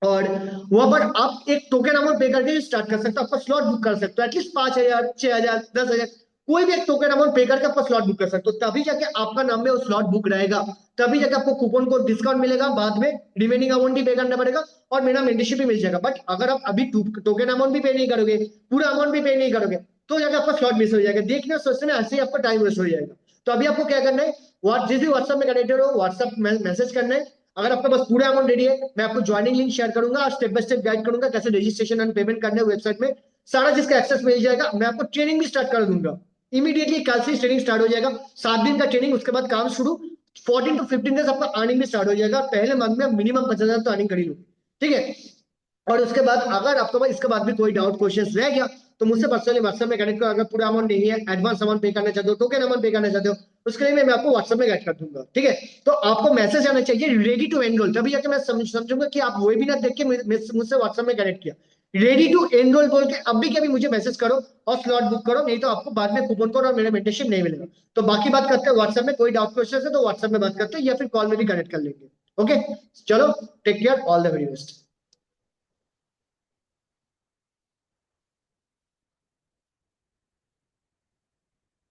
और वहां पर आप एक टोकन अमाउंट पे करके स्टार्ट कर सकते हो, आपका स्लॉट बुक कर सकते हो। एटलीस्ट 5,000, 6,000, 10,000, कोई भी एक टोकन अमाउंट पे करके आपका स्लॉट बुक कर सकते हो, तभी जाके आपका नाम में वो स्लॉट बुक रहेगा। तभी जाके आपको कूपन को डिस्काउंट मिलेगा, बाद में रिमेनिंग अमाउंट भी पे करना पड़ेगा, और मेरा मेंटरशिप भी मिल जाएगा। बट अगर आप अभी टोकन अमाउंट भी पे नहीं करोगे, पूरा अमाउंट भी पे नहीं करोगे, तो जाके आपका स्लॉट मिस हो जाएगा। देखने सोचने में ऐसे ही आपका टाइम वेस्ट हो जाएगा। तो अभी आपको क्या करना है, जिस भी व्हाट्सएप में कनेक्टेड हो व्हाट्सएप मैसेज करना है। अगर आपके पास पूरा अमाउंट रेडी है, मैं आपको ज्वाइनिंग लिंक शेयर करूंगा और स्टेप बाय स्टेप गाइड करूंगा कैसे रजिस्ट्रेशन एंड पेमेंट करना है वेबसाइट में। सारा जिसका एक्सेस मिल जाएगा, मैं आपको ट्रेनिंग भी स्टार्ट कर दूंगा। इमीडिएटली कल से ट्रेनिंग स्टार्ट हो जाएगा, 7 दिन का ट्रेनिंग, उसके बाद काम शुरू। 14 to 15 डेज आपका अर्निंग भी स्टार्ट हो जाएगा, पहले मंथ में मिनिमम 50,000 तो अर्निंग कर ही लो। ठीक है, और उसके बाद अगर आपके पास इसके बाद भी कोई डाउट क्वेश्चन रह गया, तो मुझसे पर्सनली व्हाट्सएप में कनेक्ट करो। अगर पूरा अमाउंट नहीं है, एडवांस अमाउंट पे करना चाहते हो, टोकन अमाउंट पे करना चाहते हो, उसके लिए मैं आपको व्हाट्सएप में गाइड कर दूंगा। ठीक है, तो आपको मैसेज आना चाहिए रेडी टू एनरोल, तभी जाके मैं समझूंगा कि आप वेबिनार देख के मुझसे व्हाट्सएप में कनेक्ट किया। रेडी टू एनरोल बोल के अभी के अभी मुझे मैसेज करो और स्लॉट बुक करो, नहीं तो आपको बाद में कूपन कोड और मेरा मेंटरशिप नहीं मिलेगा। तो बाकी बात करते हैं व्हाट्सएप में, कोई डाउट क्वेश्चन है तो व्हाट्सएप में बात करते हैं, या फिर कॉल में भी कनेक्ट कर लेंगे। ओके, चलो, take care, all the very best.